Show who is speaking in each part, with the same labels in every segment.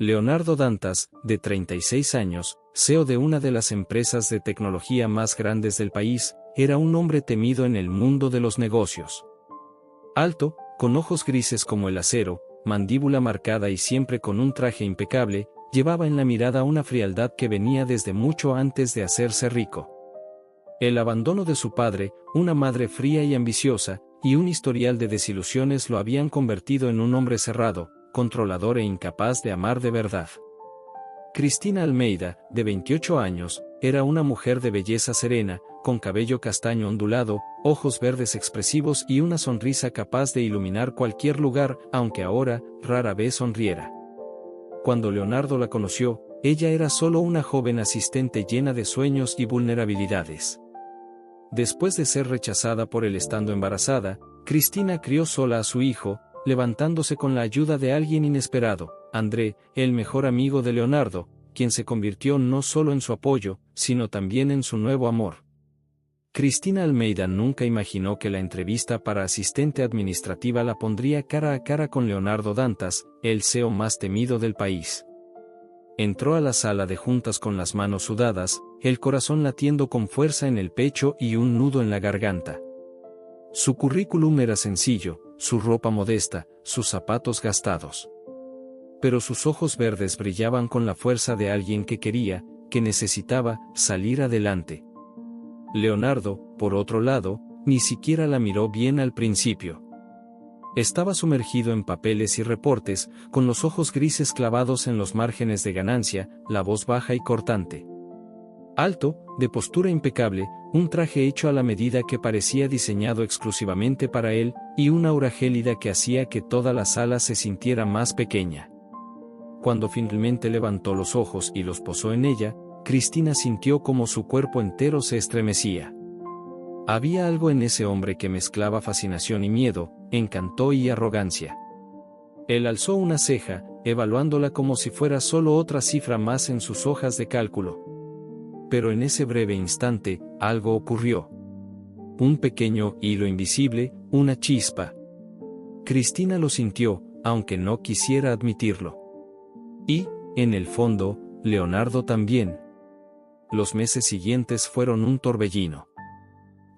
Speaker 1: Leonardo Dantas, de 36 años, CEO de una de las empresas de tecnología más grandes del país, era un hombre temido en el mundo de los negocios. Alto, con ojos grises como el acero, mandíbula marcada y siempre con un traje impecable, llevaba en la mirada una frialdad que venía desde mucho antes de hacerse rico. El abandono de su padre, una madre fría y ambiciosa, y un historial de desilusiones lo habían convertido en un hombre cerrado, controlador e incapaz de amar de verdad. Cristina Almeida, de 28 años, era una mujer de belleza serena, con cabello castaño ondulado, ojos verdes expresivos y una sonrisa capaz de iluminar cualquier lugar, aunque ahora, rara vez sonriera. Cuando Leonardo la conoció, ella era solo una joven asistente llena de sueños y vulnerabilidades. Después de ser rechazada por él estando embarazada, Cristina crió sola a su hijo, levantándose con la ayuda de alguien inesperado, André, el mejor amigo de Leonardo, quien se convirtió no solo en su apoyo, sino también en su nuevo amor. Cristina Almeida nunca imaginó que la entrevista para asistente administrativa la pondría cara a cara con Leonardo Dantas, el CEO más temido del país. Entró a la sala de juntas con las manos sudadas, el corazón latiendo con fuerza en el pecho y un nudo en la garganta. Su currículum era sencillo, su ropa modesta, sus zapatos gastados. Pero sus ojos verdes brillaban con la fuerza de alguien que quería, que necesitaba, salir adelante. Leonardo, por otro lado, ni siquiera la miró bien al principio. Estaba sumergido en papeles y reportes, con los ojos grises clavados en los márgenes de ganancia, la voz baja y cortante. Alto, de postura impecable, un traje hecho a la medida que parecía diseñado exclusivamente para él, y una aura gélida que hacía que toda la sala se sintiera más pequeña. Cuando finalmente levantó los ojos y los posó en ella, Cristina sintió como su cuerpo entero se estremecía. Había algo en ese hombre que mezclaba fascinación y miedo, encanto y arrogancia. Él alzó una ceja, evaluándola como si fuera solo otra cifra más en sus hojas de cálculo. Pero en ese breve instante, algo ocurrió. Un pequeño hilo invisible, una chispa. Cristina lo sintió, aunque no quisiera admitirlo. Y, en el fondo, Leonardo también. Los meses siguientes fueron un torbellino.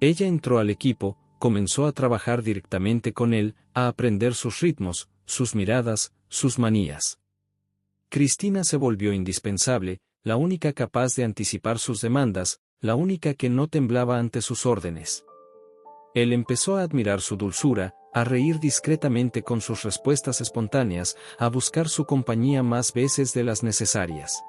Speaker 1: Ella entró al equipo, comenzó a trabajar directamente con él, a aprender sus ritmos, sus miradas, sus manías. Cristina se volvió indispensable, la única capaz de anticipar sus demandas, la única que no temblaba ante sus órdenes. Él empezó a admirar su dulzura, a reír discretamente con sus respuestas espontáneas, a buscar su compañía más veces de las necesarias.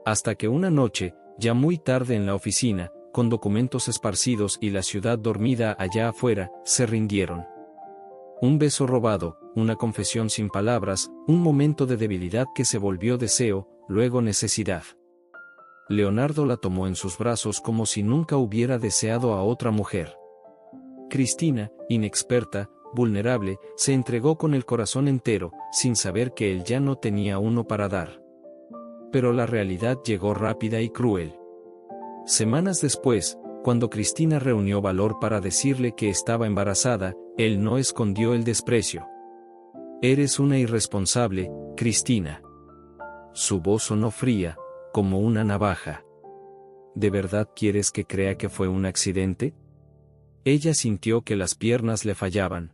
Speaker 1: Hasta que una noche, ya muy tarde en la oficina, con documentos esparcidos y la ciudad dormida allá afuera, se rindieron. Un beso robado, una confesión sin palabras, un momento de debilidad que se volvió deseo, luego necesidad. Leonardo la tomó en sus brazos como si nunca hubiera deseado a otra mujer. Cristina, inexperta, vulnerable, se entregó con el corazón entero, sin saber que él ya no tenía uno para dar. Pero la realidad llegó rápida y cruel. Semanas después, cuando Cristina reunió valor para decirle que estaba embarazada, él no escondió el desprecio. «Eres una irresponsable, Cristina». Su voz sonó fría, como una navaja. «¿De verdad quieres que crea que fue un accidente?» Ella sintió que las piernas le fallaban.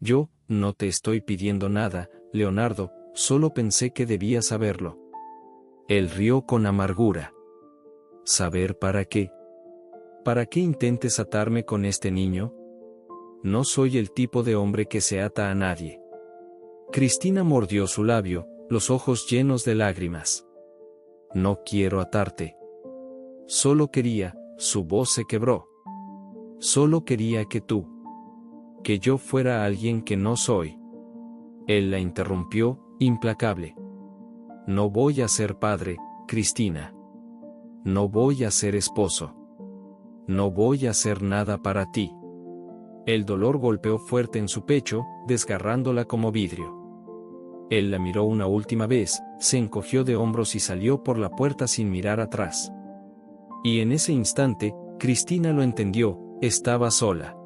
Speaker 1: «Yo, no te estoy pidiendo nada, Leonardo, solo pensé que debías saberlo». Él rió con amargura. ¿Saber para qué? ¿Para qué intentes atarme con este niño? No soy el tipo de hombre que se ata a nadie. Cristina mordió su labio, los ojos llenos de lágrimas. No quiero atarte. Solo quería, su voz se quebró. Solo quería que yo fuera alguien que no soy. Él la interrumpió, implacable. No voy a ser padre, Cristina. No voy a ser esposo. No voy a hacer nada para ti. El dolor golpeó fuerte en su pecho, desgarrándola como vidrio. Él la miró una última vez, se encogió de hombros y salió por la puerta sin mirar atrás. Y en ese instante, Cristina lo entendió, estaba sola.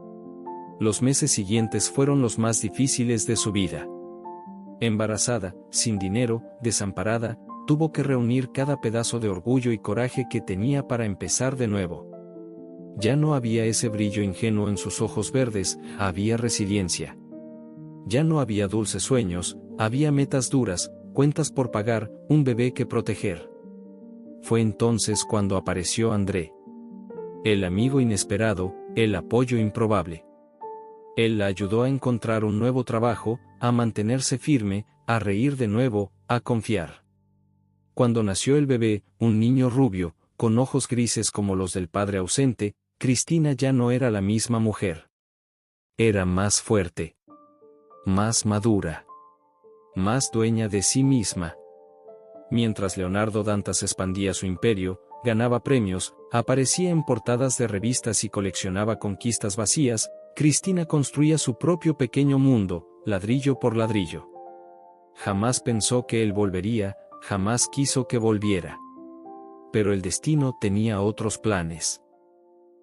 Speaker 1: Los meses siguientes fueron los más difíciles de su vida. Embarazada, sin dinero, desamparada, tuvo que reunir cada pedazo de orgullo y coraje que tenía para empezar de nuevo. Ya no había ese brillo ingenuo en sus ojos verdes, había resiliencia. Ya no había dulces sueños, había metas duras, cuentas por pagar, un bebé que proteger. Fue entonces cuando apareció André. El amigo inesperado, el apoyo improbable. Él la ayudó a encontrar un nuevo trabajo, a mantenerse firme, a reír de nuevo, a confiar. Cuando nació el bebé, un niño rubio, con ojos grises como los del padre ausente, Cristina ya no era la misma mujer. Era más fuerte, más madura, más dueña de sí misma. Mientras Leonardo Dantas expandía su imperio, ganaba premios, aparecía en portadas de revistas y coleccionaba conquistas vacías, Cristina construía su propio pequeño mundo, ladrillo por ladrillo. Jamás pensó que él volvería, jamás quiso que volviera. Pero el destino tenía otros planes.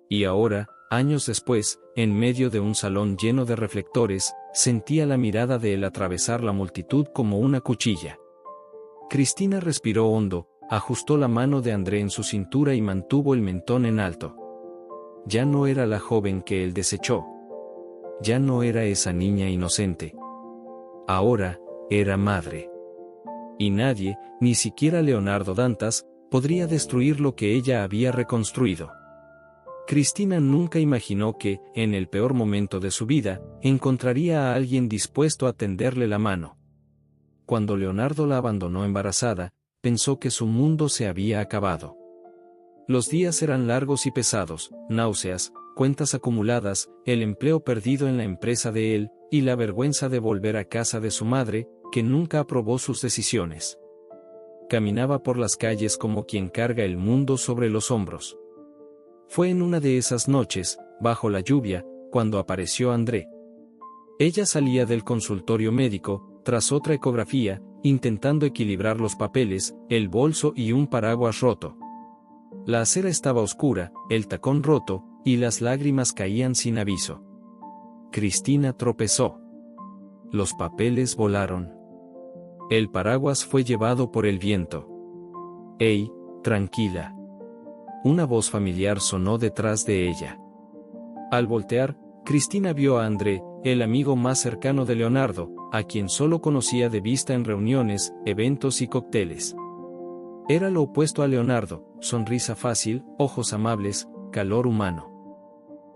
Speaker 1: Y ahora, años después, en medio de un salón lleno de reflectores, sentía la mirada de él atravesar la multitud como una cuchilla. Cristina respiró hondo, ajustó la mano de André en su cintura y mantuvo el mentón en alto. Ya no era la joven que él desechó. Ya no era esa niña inocente. Ahora, era madre. Y nadie, ni siquiera Leonardo Dantas, podría destruir lo que ella había reconstruido. Cristina nunca imaginó que, en el peor momento de su vida, encontraría a alguien dispuesto a tenderle la mano. Cuando Leonardo la abandonó embarazada, pensó que su mundo se había acabado. Los días eran largos y pesados, náuseas, cuentas acumuladas, el empleo perdido en la empresa de él, y la vergüenza de volver a casa de su madre, que nunca aprobó sus decisiones. Caminaba por las calles como quien carga el mundo sobre los hombros. Fue en una de esas noches, bajo la lluvia, cuando apareció André. Ella salía del consultorio médico, tras otra ecografía, intentando equilibrar los papeles, el bolso y un paraguas roto. La acera estaba oscura, el tacón roto, y las lágrimas caían sin aviso. Cristina tropezó. Los papeles volaron. El paraguas fue llevado por el viento. «¡Ey, tranquila!». Una voz familiar sonó detrás de ella. Al voltear, Cristina vio a André, el amigo más cercano de Leonardo, a quien solo conocía de vista en reuniones, eventos y cócteles. Era lo opuesto a Leonardo, sonrisa fácil, ojos amables, calor humano.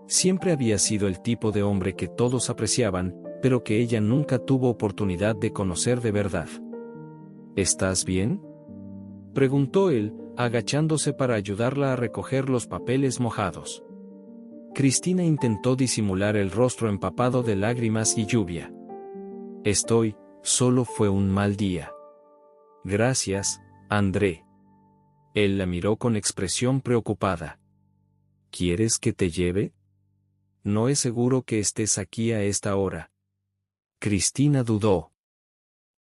Speaker 1: Siempre había sido el tipo de hombre que todos apreciaban, pero que ella nunca tuvo oportunidad de conocer de verdad. «¿Estás bien?», preguntó él, agachándose para ayudarla a recoger los papeles mojados. Cristina intentó disimular el rostro empapado de lágrimas y lluvia. Solo fue un mal día». «Gracias, André». Él la miró con expresión preocupada. «¿Quieres que te lleve? No es seguro que estés aquí a esta hora». Cristina dudó.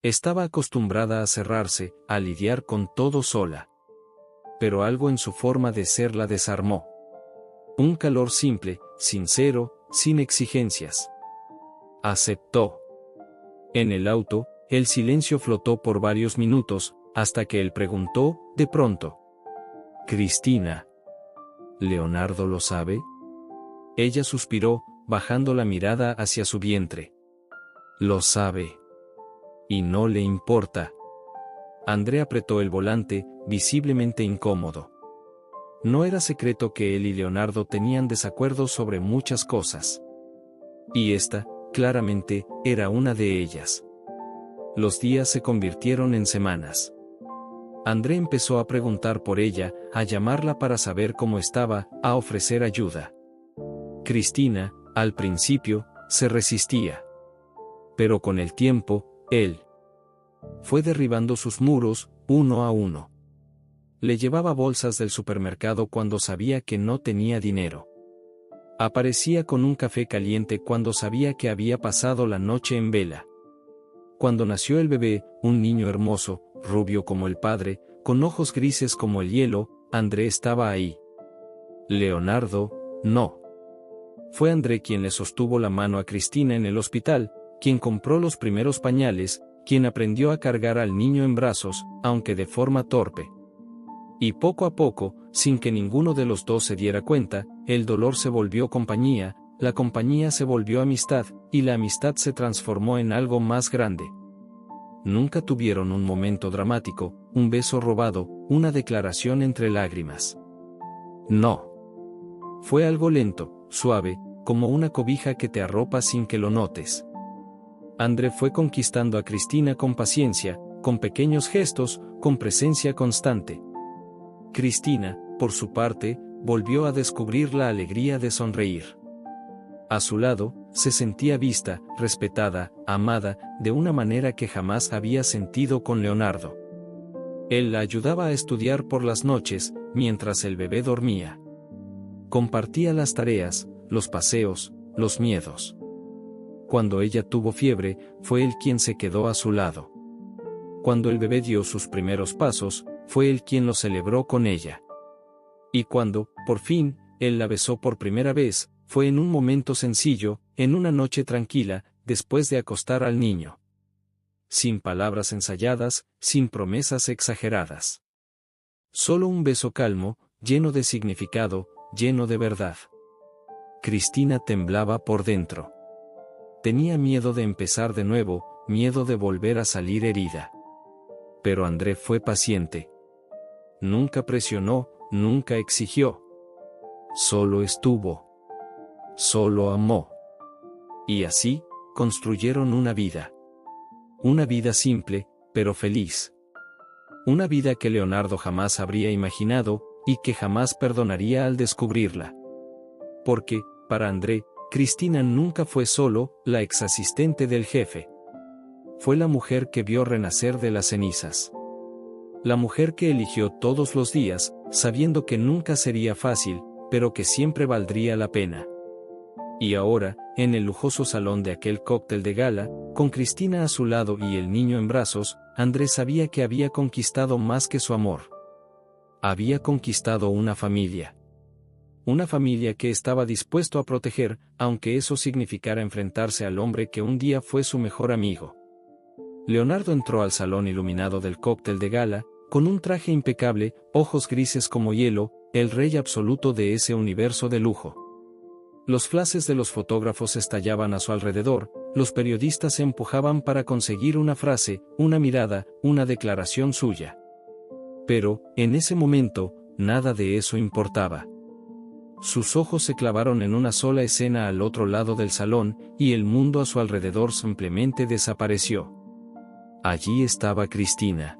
Speaker 1: Estaba acostumbrada a cerrarse, a lidiar con todo sola. Pero algo en su forma de ser la desarmó. Un calor simple, sincero, sin exigencias. Aceptó. En el auto, el silencio flotó por varios minutos, hasta que él preguntó, de pronto: «Cristina, ¿Leonardo lo sabe?». Ella suspiró, bajando la mirada hacia su vientre. «Lo sabe. Y no le importa». André apretó el volante, visiblemente incómodo. No era secreto que él y Leonardo tenían desacuerdos sobre muchas cosas. Y esta, claramente, era una de ellas. Los días se convirtieron en semanas. André empezó a preguntar por ella, a llamarla para saber cómo estaba, a ofrecer ayuda. Cristina, al principio, se resistía. Pero con el tiempo, él fue derribando sus muros, uno a uno. Le llevaba bolsas del supermercado cuando sabía que no tenía dinero. Aparecía con un café caliente cuando sabía que había pasado la noche en vela. Cuando nació el bebé, un niño hermoso, rubio como el padre, con ojos grises como el hielo, André estaba ahí. Leonardo, no. Fue André quien le sostuvo la mano a Cristina en el hospital, quien compró los primeros pañales, quien aprendió a cargar al niño en brazos, aunque de forma torpe. Y poco a poco, sin que ninguno de los dos se diera cuenta, el dolor se volvió compañía, la compañía se volvió amistad, y la amistad se transformó en algo más grande. Nunca tuvieron un momento dramático, un beso robado, una declaración entre lágrimas. No. Fue algo lento, suave, como una cobija que te arropa sin que lo notes. André fue conquistando a Cristina con paciencia, con pequeños gestos, con presencia constante. Cristina, por su parte, volvió a descubrir la alegría de sonreír. A su lado, se sentía vista, respetada, amada, de una manera que jamás había sentido con Leonardo. Él la ayudaba a estudiar por las noches, mientras el bebé dormía. Compartía las tareas, los paseos, los miedos. Cuando ella tuvo fiebre, fue él quien se quedó a su lado. Cuando el bebé dio sus primeros pasos, fue él quien lo celebró con ella. Y cuando, por fin, él la besó por primera vez, fue en un momento sencillo, en una noche tranquila, después de acostar al niño. Sin palabras ensayadas, sin promesas exageradas. Solo un beso calmo, lleno de significado, lleno de verdad. Cristina temblaba por dentro. Tenía miedo de empezar de nuevo, miedo de volver a salir herida. Pero André fue paciente. Nunca presionó, nunca exigió. Solo estuvo. Solo amó. Y así, construyeron una vida. Una vida simple, pero feliz. Una vida que Leonardo jamás habría imaginado, y que jamás perdonaría al descubrirla. Porque, para André, Cristina nunca fue solo la exasistente del jefe. Fue la mujer que vio renacer de las cenizas. La mujer que eligió todos los días, sabiendo que nunca sería fácil, pero que siempre valdría la pena. Y ahora, en el lujoso salón de aquel cóctel de gala, con Cristina a su lado y el niño en brazos, André sabía que había conquistado más que su amor. Había conquistado una familia. Una familia que estaba dispuesto a proteger, aunque eso significara enfrentarse al hombre que un día fue su mejor amigo. Leonardo entró al salón iluminado del cóctel de gala, con un traje impecable, ojos grises como hielo, el rey absoluto de ese universo de lujo. Los flashes de los fotógrafos estallaban a su alrededor, los periodistas se empujaban para conseguir una frase, una mirada, una declaración suya. Pero, en ese momento, nada de eso importaba. Sus ojos se clavaron en una sola escena al otro lado del salón, y el mundo a su alrededor simplemente desapareció. Allí estaba Cristina.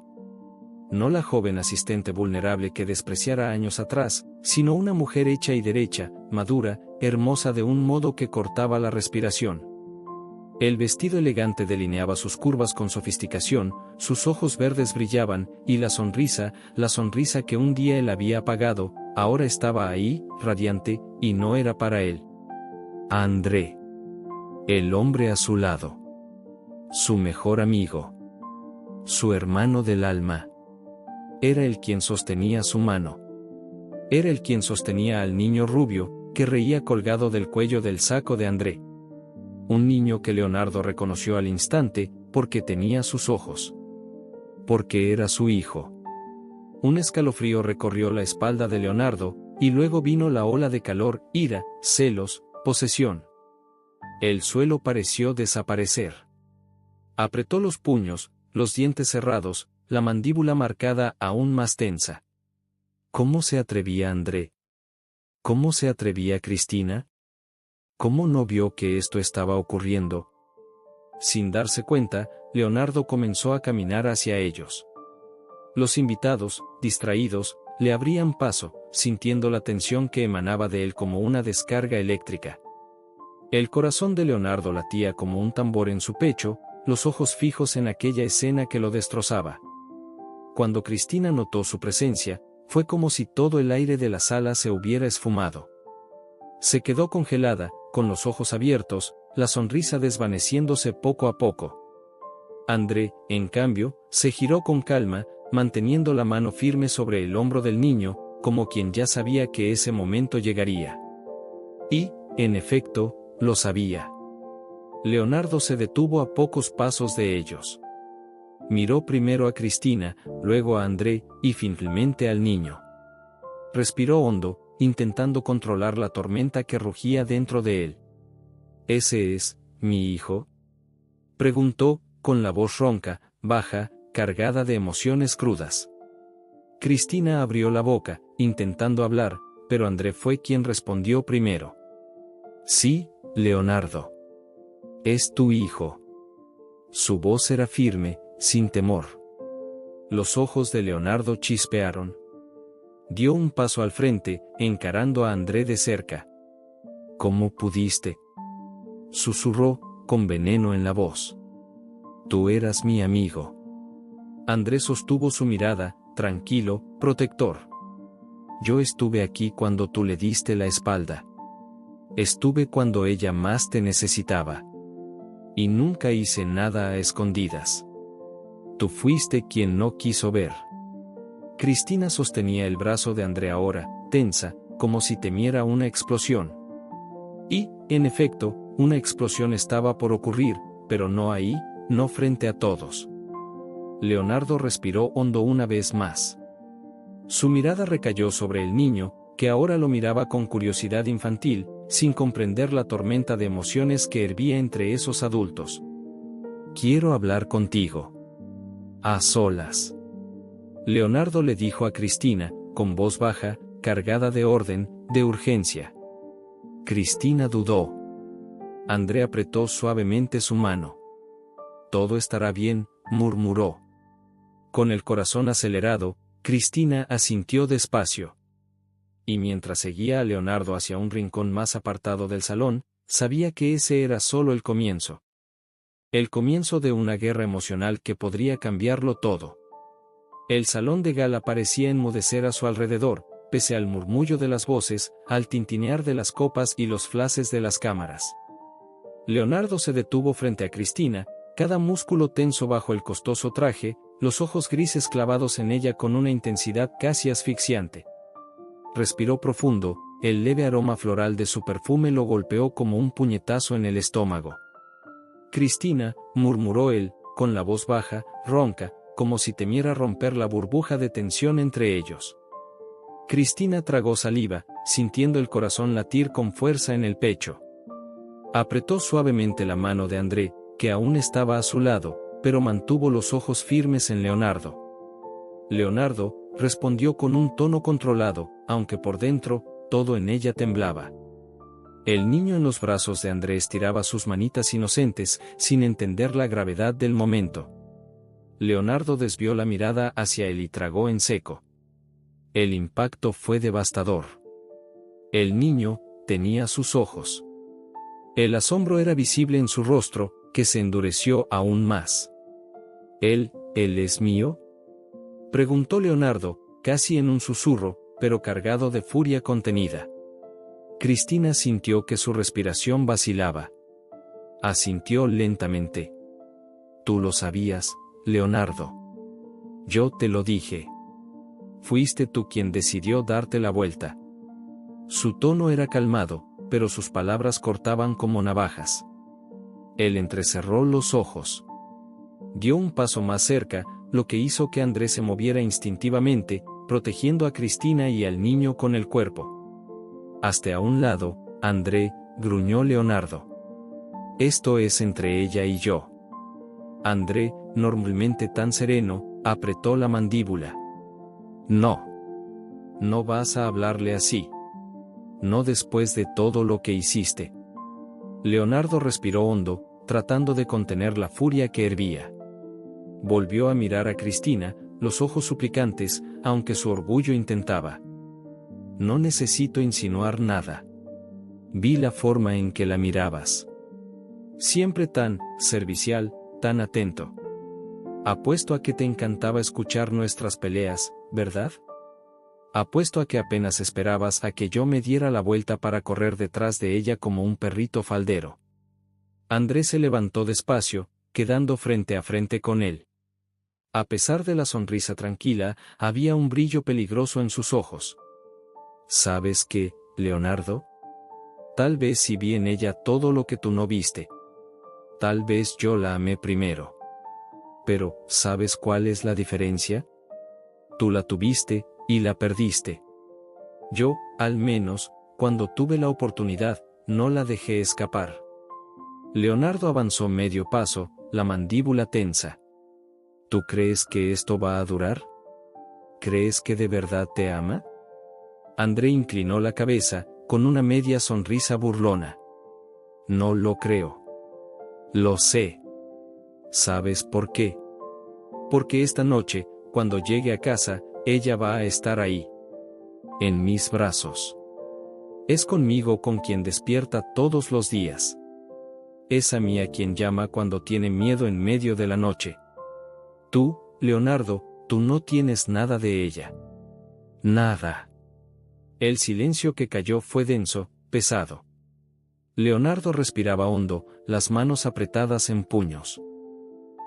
Speaker 1: No la joven asistente vulnerable que despreciara años atrás, sino una mujer hecha y derecha, madura, hermosa de un modo que cortaba la respiración. El vestido elegante delineaba sus curvas con sofisticación, sus ojos verdes brillaban, y la sonrisa que un día él había apagado, ahora estaba ahí, radiante, y no era para él. André. El hombre a su lado. Su mejor amigo. Su hermano del alma. Era él quien sostenía su mano. Era él quien sostenía al niño rubio, que reía colgado del cuello del saco de André. Un niño que Leonardo reconoció al instante, porque tenía sus ojos. Porque era su hijo. Un escalofrío recorrió la espalda de Leonardo, y luego vino la ola de calor, ira, celos, posesión. El suelo pareció desaparecer. Apretó los puños, los dientes cerrados, la mandíbula marcada aún más tensa. ¿Cómo se atrevía André? ¿Cómo se atrevía Cristina? ¿Cómo no vio que esto estaba ocurriendo? Sin darse cuenta, Leonardo comenzó a caminar hacia ellos. Los invitados, distraídos, le abrían paso, sintiendo la tensión que emanaba de él como una descarga eléctrica. El corazón de Leonardo latía como un tambor en su pecho, los ojos fijos en aquella escena que lo destrozaba. Cuando Cristina notó su presencia, fue como si todo el aire de la sala se hubiera esfumado. Se quedó congelada, con los ojos abiertos, la sonrisa desvaneciéndose poco a poco. André, en cambio, se giró con calma, manteniendo la mano firme sobre el hombro del niño, como quien ya sabía que ese momento llegaría. Y, en efecto, lo sabía. Leonardo se detuvo a pocos pasos de ellos. Miró primero a Cristina, luego a André, y finalmente al niño. Respiró hondo, intentando controlar la tormenta que rugía dentro de él. ¿Ese es mi hijo?, preguntó, con la voz ronca, baja, cargada de emociones crudas. Cristina abrió la boca, intentando hablar, pero André fue quien respondió primero. Sí, Leonardo. Es tu hijo. Su voz era firme, sin temor. Los ojos de Leonardo chispearon. Dio un paso al frente, encarando a André de cerca. ¿Cómo pudiste?, susurró, con veneno en la voz. Tú eras mi amigo. André sostuvo su mirada, tranquilo, protector. Yo estuve aquí cuando tú le diste la espalda. Estuve cuando ella más te necesitaba. Y nunca hice nada a escondidas. Tú fuiste quien no quiso ver. Cristina sostenía el brazo de André ahora, tensa, como si temiera una explosión. Y, en efecto, una explosión estaba por ocurrir, pero no ahí, no frente a todos. Leonardo respiró hondo una vez más. Su mirada recayó sobre el niño, que ahora lo miraba con curiosidad infantil, sin comprender la tormenta de emociones que hervía entre esos adultos. Quiero hablar contigo. A solas. Leonardo le dijo a Cristina, con voz baja, cargada de orden, de urgencia. Cristina dudó. André apretó suavemente su mano. Todo estará bien, murmuró. Con el corazón acelerado, Cristina asintió despacio. Y mientras seguía a Leonardo hacia un rincón más apartado del salón, sabía que ese era solo el comienzo. El comienzo de una guerra emocional que podría cambiarlo todo. El salón de gala parecía enmudecer a su alrededor, pese al murmullo de las voces, al tintinear de las copas y los flashes de las cámaras. Leonardo se detuvo frente a Cristina, cada músculo tenso bajo el costoso traje, los ojos grises clavados en ella con una intensidad casi asfixiante. Respiró profundo, el leve aroma floral de su perfume lo golpeó como un puñetazo en el estómago. Cristina, murmuró él, con la voz baja, ronca, como si temiera romper la burbuja de tensión entre ellos. Cristina tragó saliva, sintiendo el corazón latir con fuerza en el pecho. Apretó suavemente la mano de André, que aún estaba a su lado, pero mantuvo los ojos firmes en Leonardo. Leonardo respondió con un tono controlado, aunque por dentro, todo en ella temblaba. El niño en los brazos de André estiraba sus manitas inocentes, sin entender la gravedad del momento. Leonardo desvió la mirada hacia él y tragó en seco. El impacto fue devastador. El niño tenía sus ojos. El asombro era visible en su rostro, que se endureció aún más. ¿Él es mío?, preguntó Leonardo, casi en un susurro, pero cargado de furia contenida. Cristina sintió que su respiración vacilaba. Asintió lentamente. Tú lo sabías, Leonardo. Yo te lo dije. Fuiste tú quien decidió darte la vuelta. Su tono era calmado, pero sus palabras cortaban como navajas. Él entrecerró los ojos. Dio un paso más cerca, lo que hizo que André se moviera instintivamente, protegiendo a Cristina y al niño con el cuerpo. Hasta a un lado, André, gruñó Leonardo. Esto es entre ella y yo. André, normalmente tan sereno, apretó la mandíbula. No. No vas a hablarle así. No después de todo lo que hiciste. Leonardo respiró hondo, tratando de contener la furia que hervía. Volvió a mirar a Cristina, los ojos suplicantes, aunque su orgullo intentaba. No necesito insinuar nada. Vi la forma en que la mirabas. Siempre tan servicial, tan atento. Apuesto a que te encantaba escuchar nuestras peleas, ¿verdad? Apuesto a que apenas esperabas a que yo me diera la vuelta para correr detrás de ella como un perrito faldero. Andrés se levantó despacio, quedando frente a frente con él. A pesar de la sonrisa tranquila, había un brillo peligroso en sus ojos. ¿Sabes qué, Leonardo? Tal vez sí vi en ella todo lo que tú no viste. Tal vez yo la amé primero. Pero, ¿sabes cuál es la diferencia? Tú la tuviste, y la perdiste. Yo, al menos, cuando tuve la oportunidad, no la dejé escapar. Leonardo avanzó medio paso, la mandíbula tensa. ¿Tú crees que esto va a durar? ¿Crees que de verdad te ama? André inclinó la cabeza, con una media sonrisa burlona. No lo creo. Lo sé. ¿Sabes por qué? Porque esta noche, cuando llegue a casa, ella va a estar ahí. En mis brazos. Es conmigo con quien despierta todos los días. Es a mí a quien llama cuando tiene miedo en medio de la noche. Tú, Leonardo, tú no tienes nada de ella. Nada. El silencio que cayó fue denso, pesado. Leonardo respiraba hondo, las manos apretadas en puños.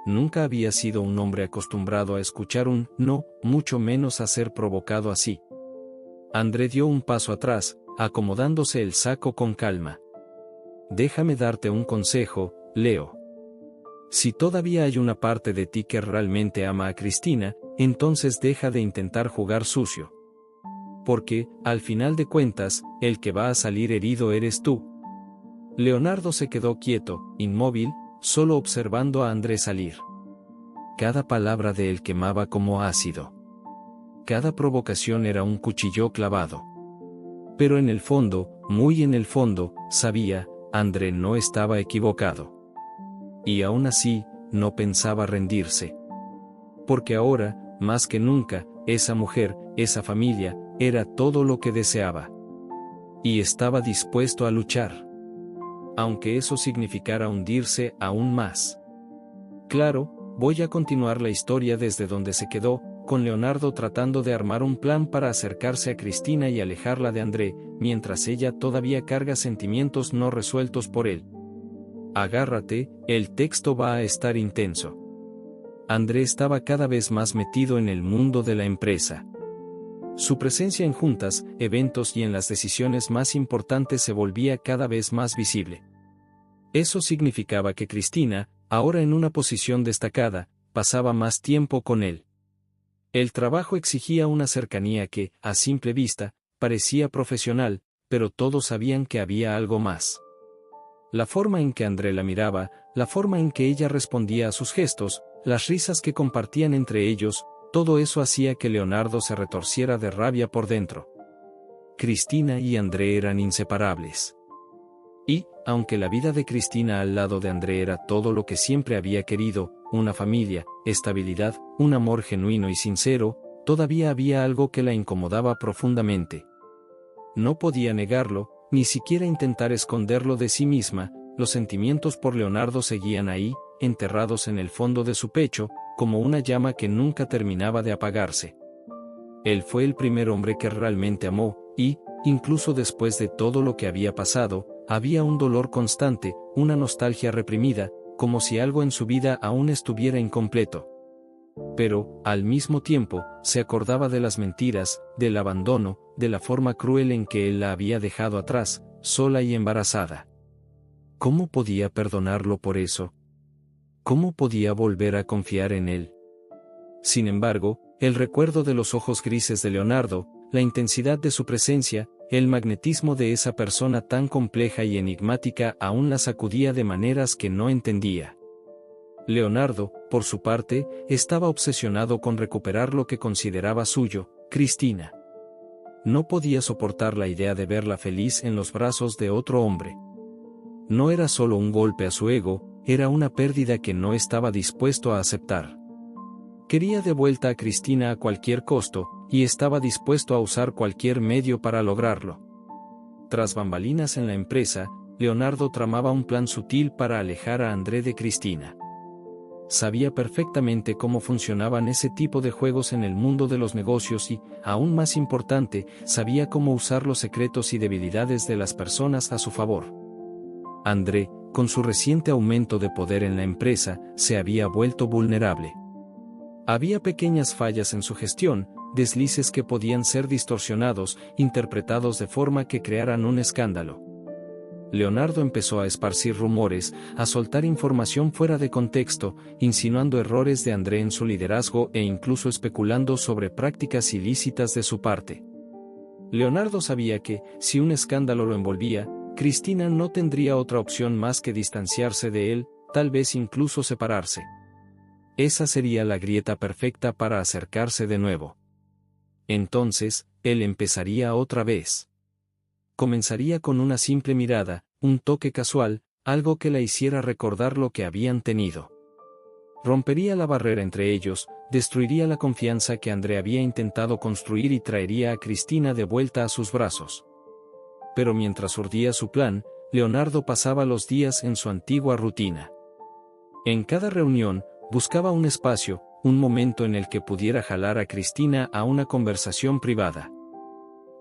Speaker 1: Nunca había sido un hombre acostumbrado a escuchar un no, mucho menos a ser provocado así. André dio un paso atrás, acomodándose el saco con calma. Déjame darte un consejo, Leo. Si todavía hay una parte de ti que realmente ama a Cristina, entonces deja de intentar jugar sucio. Porque, al final de cuentas, el que va a salir herido eres tú. Leonardo se quedó quieto, inmóvil, solo observando a André salir. Cada palabra de él quemaba como ácido. Cada provocación era un cuchillo clavado. Pero en el fondo, muy en el fondo, sabía, André no estaba equivocado. Y aún así, no pensaba rendirse. Porque ahora, más que nunca, esa mujer, esa familia, era todo lo que deseaba. Y estaba dispuesto a luchar. Aunque eso significara hundirse aún más. Claro, voy a continuar la historia desde donde se quedó, con Leonardo tratando de armar un plan para acercarse a Cristina y alejarla de André, mientras ella todavía carga sentimientos no resueltos por él. Agárrate, el texto va a estar intenso. André estaba cada vez más metido en el mundo de la empresa. Su presencia en juntas, eventos y en las decisiones más importantes se volvía cada vez más visible. Eso significaba que Cristina, ahora en una posición destacada, pasaba más tiempo con él. El trabajo exigía una cercanía que, a simple vista, parecía profesional, pero todos sabían que había algo más. La forma en que André la miraba, la forma en que ella respondía a sus gestos, las risas que compartían entre ellos, todo eso hacía que Leonardo se retorciera de rabia por dentro. Cristina y André eran inseparables. Y, aunque la vida de Cristina al lado de André era todo lo que siempre había querido, una familia, estabilidad, un amor genuino y sincero, todavía había algo que la incomodaba profundamente. No podía negarlo, ni siquiera intentar esconderlo de sí misma, los sentimientos por Leonardo seguían ahí, enterrados en el fondo de su pecho, como una llama que nunca terminaba de apagarse. Él fue el primer hombre que realmente amó, y, incluso después de todo lo que había pasado, había un dolor constante, una nostalgia reprimida, como si algo en su vida aún estuviera incompleto. Pero, al mismo tiempo, se acordaba de las mentiras, del abandono, de la forma cruel en que él la había dejado atrás, sola y embarazada. ¿Cómo podía perdonarlo por eso? ¿Cómo podía volver a confiar en él? Sin embargo, el recuerdo de los ojos grises de Leonardo, la intensidad de su presencia, el magnetismo de esa persona tan compleja y enigmática aún la sacudía de maneras que no entendía. Leonardo, por su parte, estaba obsesionado con recuperar lo que consideraba suyo, Cristina. No podía soportar la idea de verla feliz en los brazos de otro hombre. No era solo un golpe a su ego, era una pérdida que no estaba dispuesto a aceptar. Quería de vuelta a Cristina a cualquier costo, y estaba dispuesto a usar cualquier medio para lograrlo. Tras bambalinas en la empresa, Leonardo tramaba un plan sutil para alejar a André de Cristina. Sabía perfectamente cómo funcionaban ese tipo de juegos en el mundo de los negocios y, aún más importante, sabía cómo usar los secretos y debilidades de las personas a su favor. André, con su reciente aumento de poder en la empresa, se había vuelto vulnerable. Había pequeñas fallas en su gestión, deslices que podían ser distorsionados, interpretados de forma que crearan un escándalo. Leonardo empezó a esparcir rumores, a soltar información fuera de contexto, insinuando errores de André en su liderazgo e incluso especulando sobre prácticas ilícitas de su parte. Leonardo sabía que, si un escándalo lo envolvía, Cristina no tendría otra opción más que distanciarse de él, tal vez incluso separarse. Esa sería la grieta perfecta para acercarse de nuevo. Entonces, él empezaría otra vez. Comenzaría con una simple mirada, un toque casual, algo que la hiciera recordar lo que habían tenido. Rompería la barrera entre ellos, destruiría la confianza que André había intentado construir y traería a Cristina de vuelta a sus brazos. Pero mientras urdía su plan, Leonardo pasaba los días en su antigua rutina. En cada reunión, buscaba un espacio, un momento en el que pudiera jalar a Cristina a una conversación privada.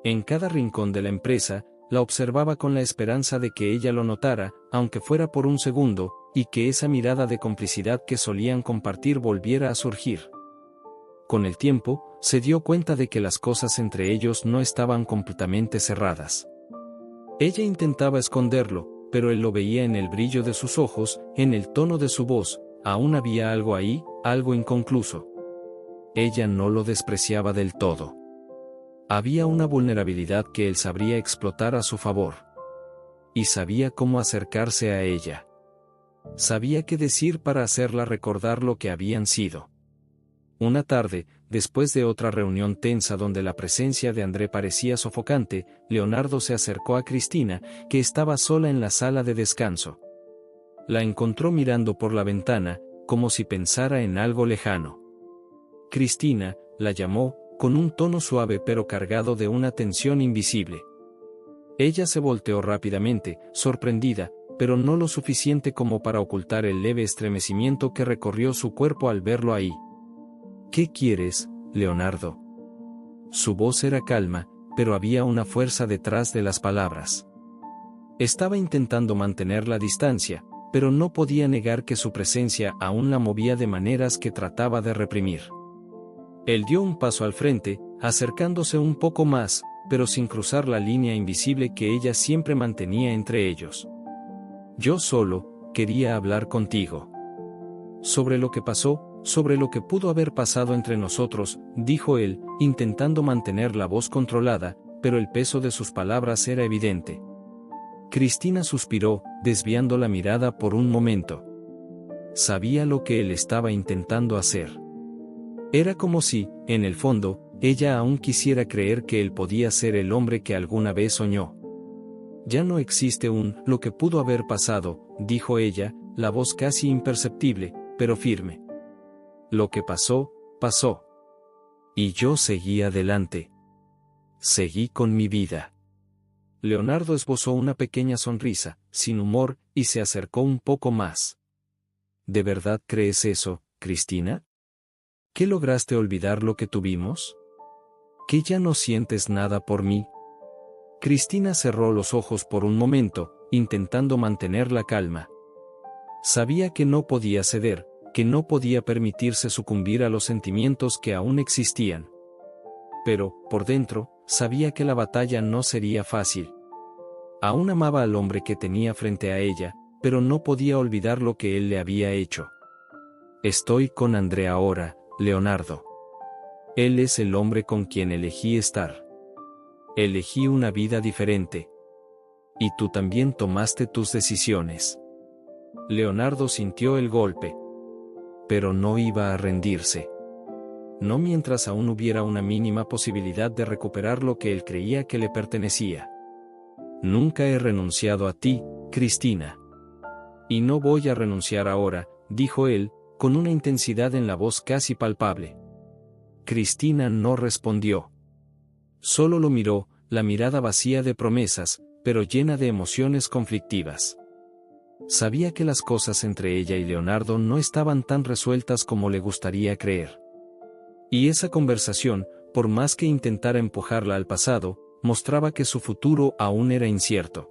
Speaker 1: En cada rincón de la empresa, la observaba con la esperanza de que ella lo notara, aunque fuera por un segundo, y que esa mirada de complicidad que solían compartir volviera a surgir. Con el tiempo, se dio cuenta de que las cosas entre ellos no estaban completamente cerradas. Ella intentaba esconderlo, pero él lo veía en el brillo de sus ojos, en el tono de su voz, aún había algo ahí, algo inconcluso. Ella no lo despreciaba del todo. Había una vulnerabilidad que él sabría explotar a su favor. Y sabía cómo acercarse a ella. Sabía qué decir para hacerla recordar lo que habían sido. Una tarde, después de otra reunión tensa donde la presencia de André parecía sofocante, Leonardo se acercó a Cristina, que estaba sola en la sala de descanso. La encontró mirando por la ventana, como si pensara en algo lejano. Cristina, la llamó, con un tono suave pero cargado de una tensión invisible. Ella se volteó rápidamente, sorprendida, pero no lo suficiente como para ocultar el leve estremecimiento que recorrió su cuerpo al verlo ahí. ¿Qué quieres, Leonardo? Su voz era calma, pero había una fuerza detrás de las palabras. Estaba intentando mantener la distancia, pero no podía negar que su presencia aún la movía de maneras que trataba de reprimir. Él dio un paso al frente, acercándose un poco más, pero sin cruzar la línea invisible que ella siempre mantenía entre ellos. Yo solo quería hablar contigo. Sobre lo que pasó, sobre lo que pudo haber pasado entre nosotros, dijo él, intentando mantener la voz controlada, pero el peso de sus palabras era evidente. Cristina suspiró, desviando la mirada por un momento. Sabía lo que él estaba intentando hacer. Era como si, en el fondo, ella aún quisiera creer que él podía ser el hombre que alguna vez soñó. Ya no existe lo que pudo haber pasado, dijo ella, la voz casi imperceptible, pero firme. Lo que pasó, pasó. Y yo seguí adelante. Seguí con mi vida. Leonardo esbozó una pequeña sonrisa, sin humor, y se acercó un poco más. ¿De verdad crees eso, Cristina? ¿Qué lograste olvidar lo que tuvimos? ¿Que ya no sientes nada por mí? Cristina cerró los ojos por un momento, intentando mantener la calma. Sabía que no podía ceder, que no podía permitirse sucumbir a los sentimientos que aún existían. Pero, por dentro, sabía que la batalla no sería fácil. Aún amaba al hombre que tenía frente a ella, pero no podía olvidar lo que él le había hecho. Estoy con André ahora, Leonardo. Él es el hombre con quien elegí estar. Elegí una vida diferente. Y tú también tomaste tus decisiones. Leonardo sintió el golpe. Pero no iba a rendirse. No mientras aún hubiera una mínima posibilidad de recuperar lo que él creía que le pertenecía. Nunca he renunciado a ti, Cristina. Y no voy a renunciar ahora, dijo él, con una intensidad en la voz casi palpable. Cristina no respondió. Solo lo miró, la mirada vacía de promesas, pero llena de emociones conflictivas. Sabía que las cosas entre ella y Leonardo no estaban tan resueltas como le gustaría creer. Y esa conversación, por más que intentara empujarla al pasado, mostraba que su futuro aún era incierto.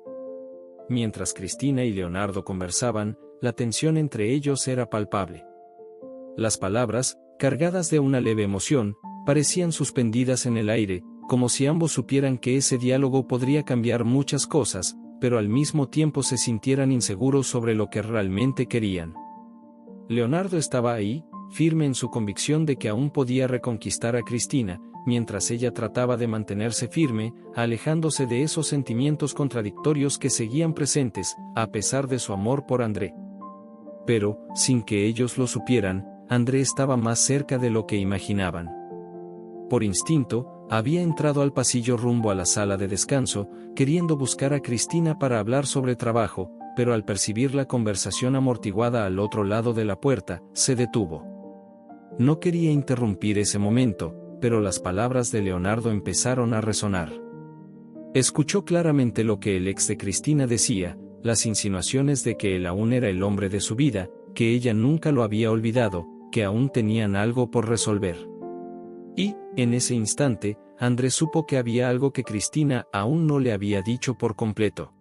Speaker 1: Mientras Cristina y Leonardo conversaban, la tensión entre ellos era palpable. Las palabras, cargadas de una leve emoción, parecían suspendidas en el aire, como si ambos supieran que ese diálogo podría cambiar muchas cosas, pero al mismo tiempo se sintieran inseguros sobre lo que realmente querían. Leonardo estaba ahí, firme en su convicción de que aún podía reconquistar a Cristina, mientras ella trataba de mantenerse firme, alejándose de esos sentimientos contradictorios que seguían presentes, a pesar de su amor por André. Pero, sin que ellos lo supieran, André estaba más cerca de lo que imaginaban. Por instinto, había entrado al pasillo rumbo a la sala de descanso, queriendo buscar a Cristina para hablar sobre trabajo, pero al percibir la conversación amortiguada al otro lado de la puerta, se detuvo. No quería interrumpir ese momento, pero las palabras de Leonardo empezaron a resonar. Escuchó claramente lo que el ex de Cristina decía, las insinuaciones de que él aún era el hombre de su vida, que ella nunca lo había olvidado, que aún tenían algo por resolver. Y, en ese instante, André supo que había algo que Cristina aún no le había dicho por completo.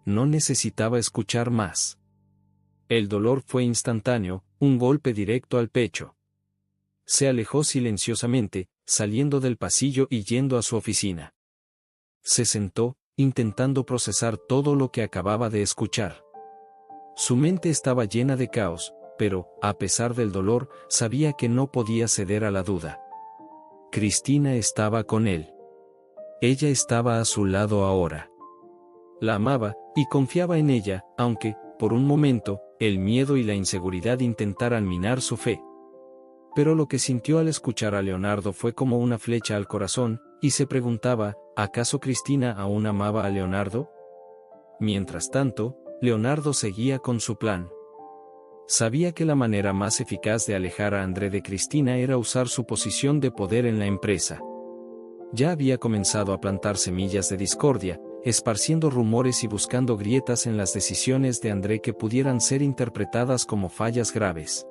Speaker 1: No necesitaba escuchar más. El dolor fue instantáneo, un golpe directo al pecho. Se alejó silenciosamente, saliendo del pasillo y yendo a su oficina. Se sentó, intentando procesar todo lo que acababa de escuchar. Su mente estaba llena de caos, pero, a pesar del dolor, sabía que no podía ceder a la duda. Cristina estaba con él. Ella estaba a su lado ahora. La amaba, y confiaba en ella, aunque, por un momento, el miedo y la inseguridad intentaran minar su fe. Pero lo que sintió al escuchar a Leonardo fue como una flecha al corazón, y se preguntaba, ¿acaso Cristina aún amaba a Leonardo? Mientras tanto, Leonardo seguía con su plan. Sabía que la manera más eficaz de alejar a André de Cristina era usar su posición de poder en la empresa. Ya había comenzado a plantar semillas de discordia, esparciendo rumores y buscando grietas en las decisiones de André que pudieran ser interpretadas como fallas graves.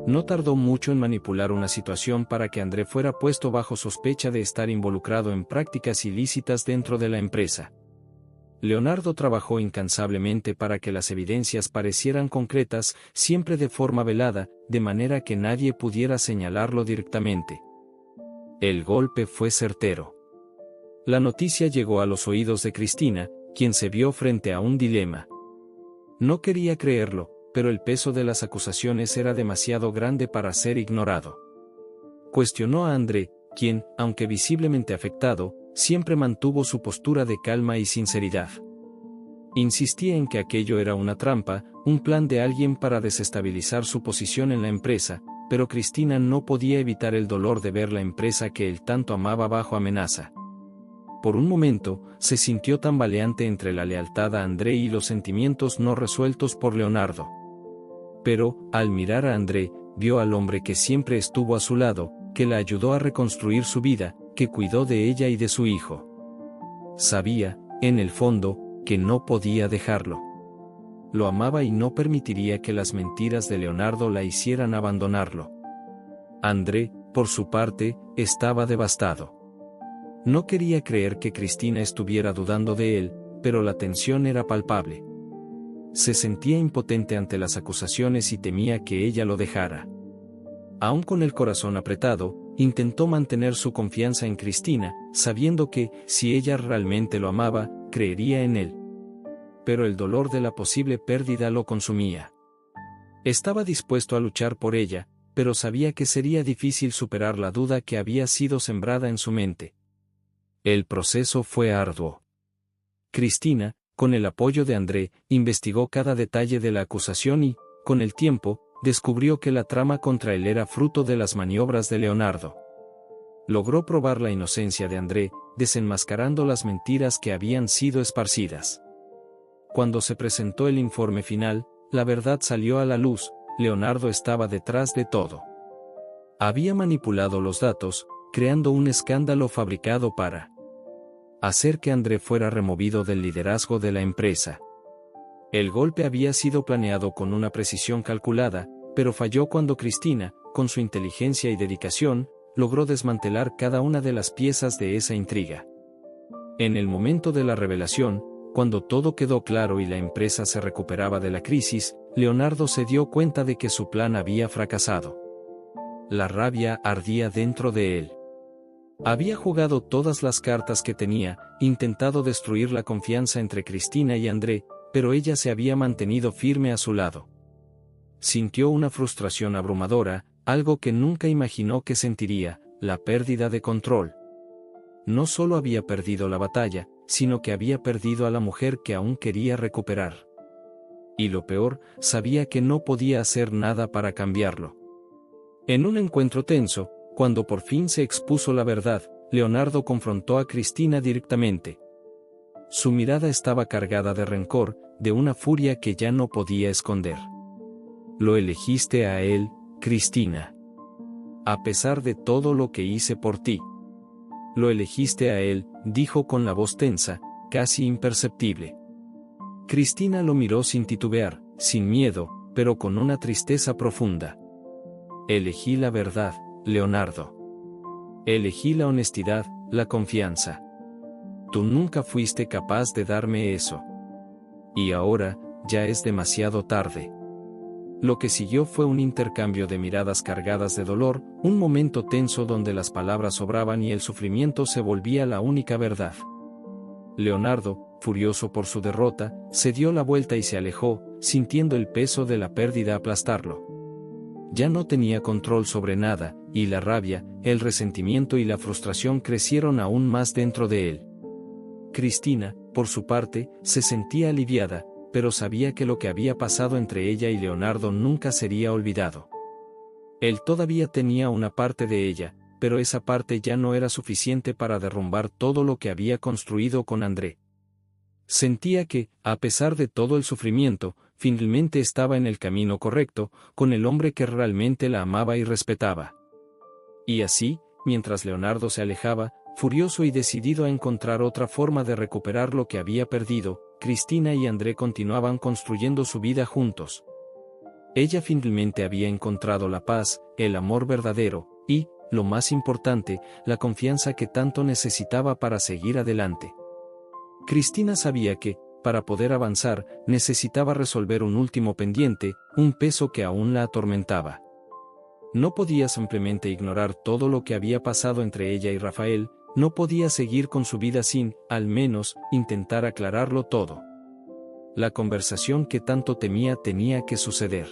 Speaker 1: No tardó mucho en manipular una situación para que André fuera puesto bajo sospecha de estar involucrado en prácticas ilícitas dentro de la empresa. Leonardo trabajó incansablemente para que las evidencias parecieran concretas, siempre de forma velada, de manera que nadie pudiera señalarlo directamente. El golpe fue certero. La noticia llegó a los oídos de Cristina, quien se vio frente a un dilema. No quería creerlo, pero el peso de las acusaciones era demasiado grande para ser ignorado. Cuestionó a André, quien, aunque visiblemente afectado, siempre mantuvo su postura de calma y sinceridad. Insistía en que aquello era una trampa, un plan de alguien para desestabilizar su posición en la empresa, pero Cristina no podía evitar el dolor de ver la empresa que él tanto amaba bajo amenaza. Por un momento, se sintió tambaleante entre la lealtad a André y los sentimientos no resueltos por Leonardo. Pero, al mirar a André, vio al hombre que siempre estuvo a su lado, que la ayudó a reconstruir su vida, que cuidó de ella y de su hijo. Sabía, en el fondo, que no podía dejarlo. Lo amaba y no permitiría que las mentiras de Leonardo la hicieran abandonarlo. André, por su parte, estaba devastado. No quería creer que Cristina estuviera dudando de él, pero la tensión era palpable. Se sentía impotente ante las acusaciones y temía que ella lo dejara. Aún con el corazón apretado, intentó mantener su confianza en Cristina, sabiendo que, si ella realmente lo amaba, creería en él. Pero el dolor de la posible pérdida lo consumía. Estaba dispuesto a luchar por ella, pero sabía que sería difícil superar la duda que había sido sembrada en su mente. El proceso fue arduo. Cristina, con el apoyo de André, investigó cada detalle de la acusación y, con el tiempo, descubrió que la trama contra él era fruto de las maniobras de Leonardo. Logró probar la inocencia de André, desenmascarando las mentiras que habían sido esparcidas. Cuando se presentó el informe final, la verdad salió a la luz: Leonardo estaba detrás de todo. Había manipulado los datos, creando un escándalo fabricado para hacer que André fuera removido del liderazgo de la empresa. El golpe había sido planeado con una precisión calculada, pero falló cuando Cristina, con su inteligencia y dedicación, logró desmantelar cada una de las piezas de esa intriga. En el momento de la revelación, cuando todo quedó claro y la empresa se recuperaba de la crisis, Leonardo se dio cuenta de que su plan había fracasado. La rabia ardía dentro de él. Había jugado todas las cartas que tenía, intentado destruir la confianza entre Cristina y André, pero ella se había mantenido firme a su lado. Sintió una frustración abrumadora, algo que nunca imaginó que sentiría, la pérdida de control. No solo había perdido la batalla, sino que había perdido a la mujer que aún quería recuperar. Y lo peor, sabía que no podía hacer nada para cambiarlo. En un encuentro tenso, cuando por fin se expuso la verdad, Leonardo confrontó a Cristina directamente. Su mirada estaba cargada de rencor, de una furia que ya no podía esconder. Lo elegiste a él, Cristina. A pesar de todo lo que hice por ti. Lo elegiste a él, dijo con la voz tensa, casi imperceptible. Cristina lo miró sin titubear, sin miedo, pero con una tristeza profunda. Elegí la verdad, Leonardo. Elegí la honestidad, la confianza. Tú nunca fuiste capaz de darme eso. Y ahora, ya es demasiado tarde. Lo que siguió fue un intercambio de miradas cargadas de dolor, un momento tenso donde las palabras sobraban y el sufrimiento se volvía la única verdad. Leonardo, furioso por su derrota, se dio la vuelta y se alejó, sintiendo el peso de la pérdida aplastarlo. Ya no tenía control sobre nada, y la rabia, el resentimiento y la frustración crecieron aún más dentro de él. Cristina, por su parte, se sentía aliviada, pero sabía que lo que había pasado entre ella y Leonardo nunca sería olvidado. Él todavía tenía una parte de ella, pero esa parte ya no era suficiente para derrumbar todo lo que había construido con André. Sentía que, a pesar de todo el sufrimiento, finalmente estaba en el camino correcto, con el hombre que realmente la amaba y respetaba. Y así, mientras Leonardo se alejaba, furioso y decidido a encontrar otra forma de recuperar lo que había perdido, Cristina y André continuaban construyendo su vida juntos. Ella finalmente había encontrado la paz, el amor verdadero, y, lo más importante, la confianza que tanto necesitaba para seguir adelante. Cristina sabía que, para poder avanzar, necesitaba resolver un último pendiente, un peso que aún la atormentaba. No podía simplemente ignorar todo lo que había pasado entre ella y Rafael, no podía seguir con su vida sin, al menos, intentar aclararlo todo. La conversación que tanto temía tenía que suceder.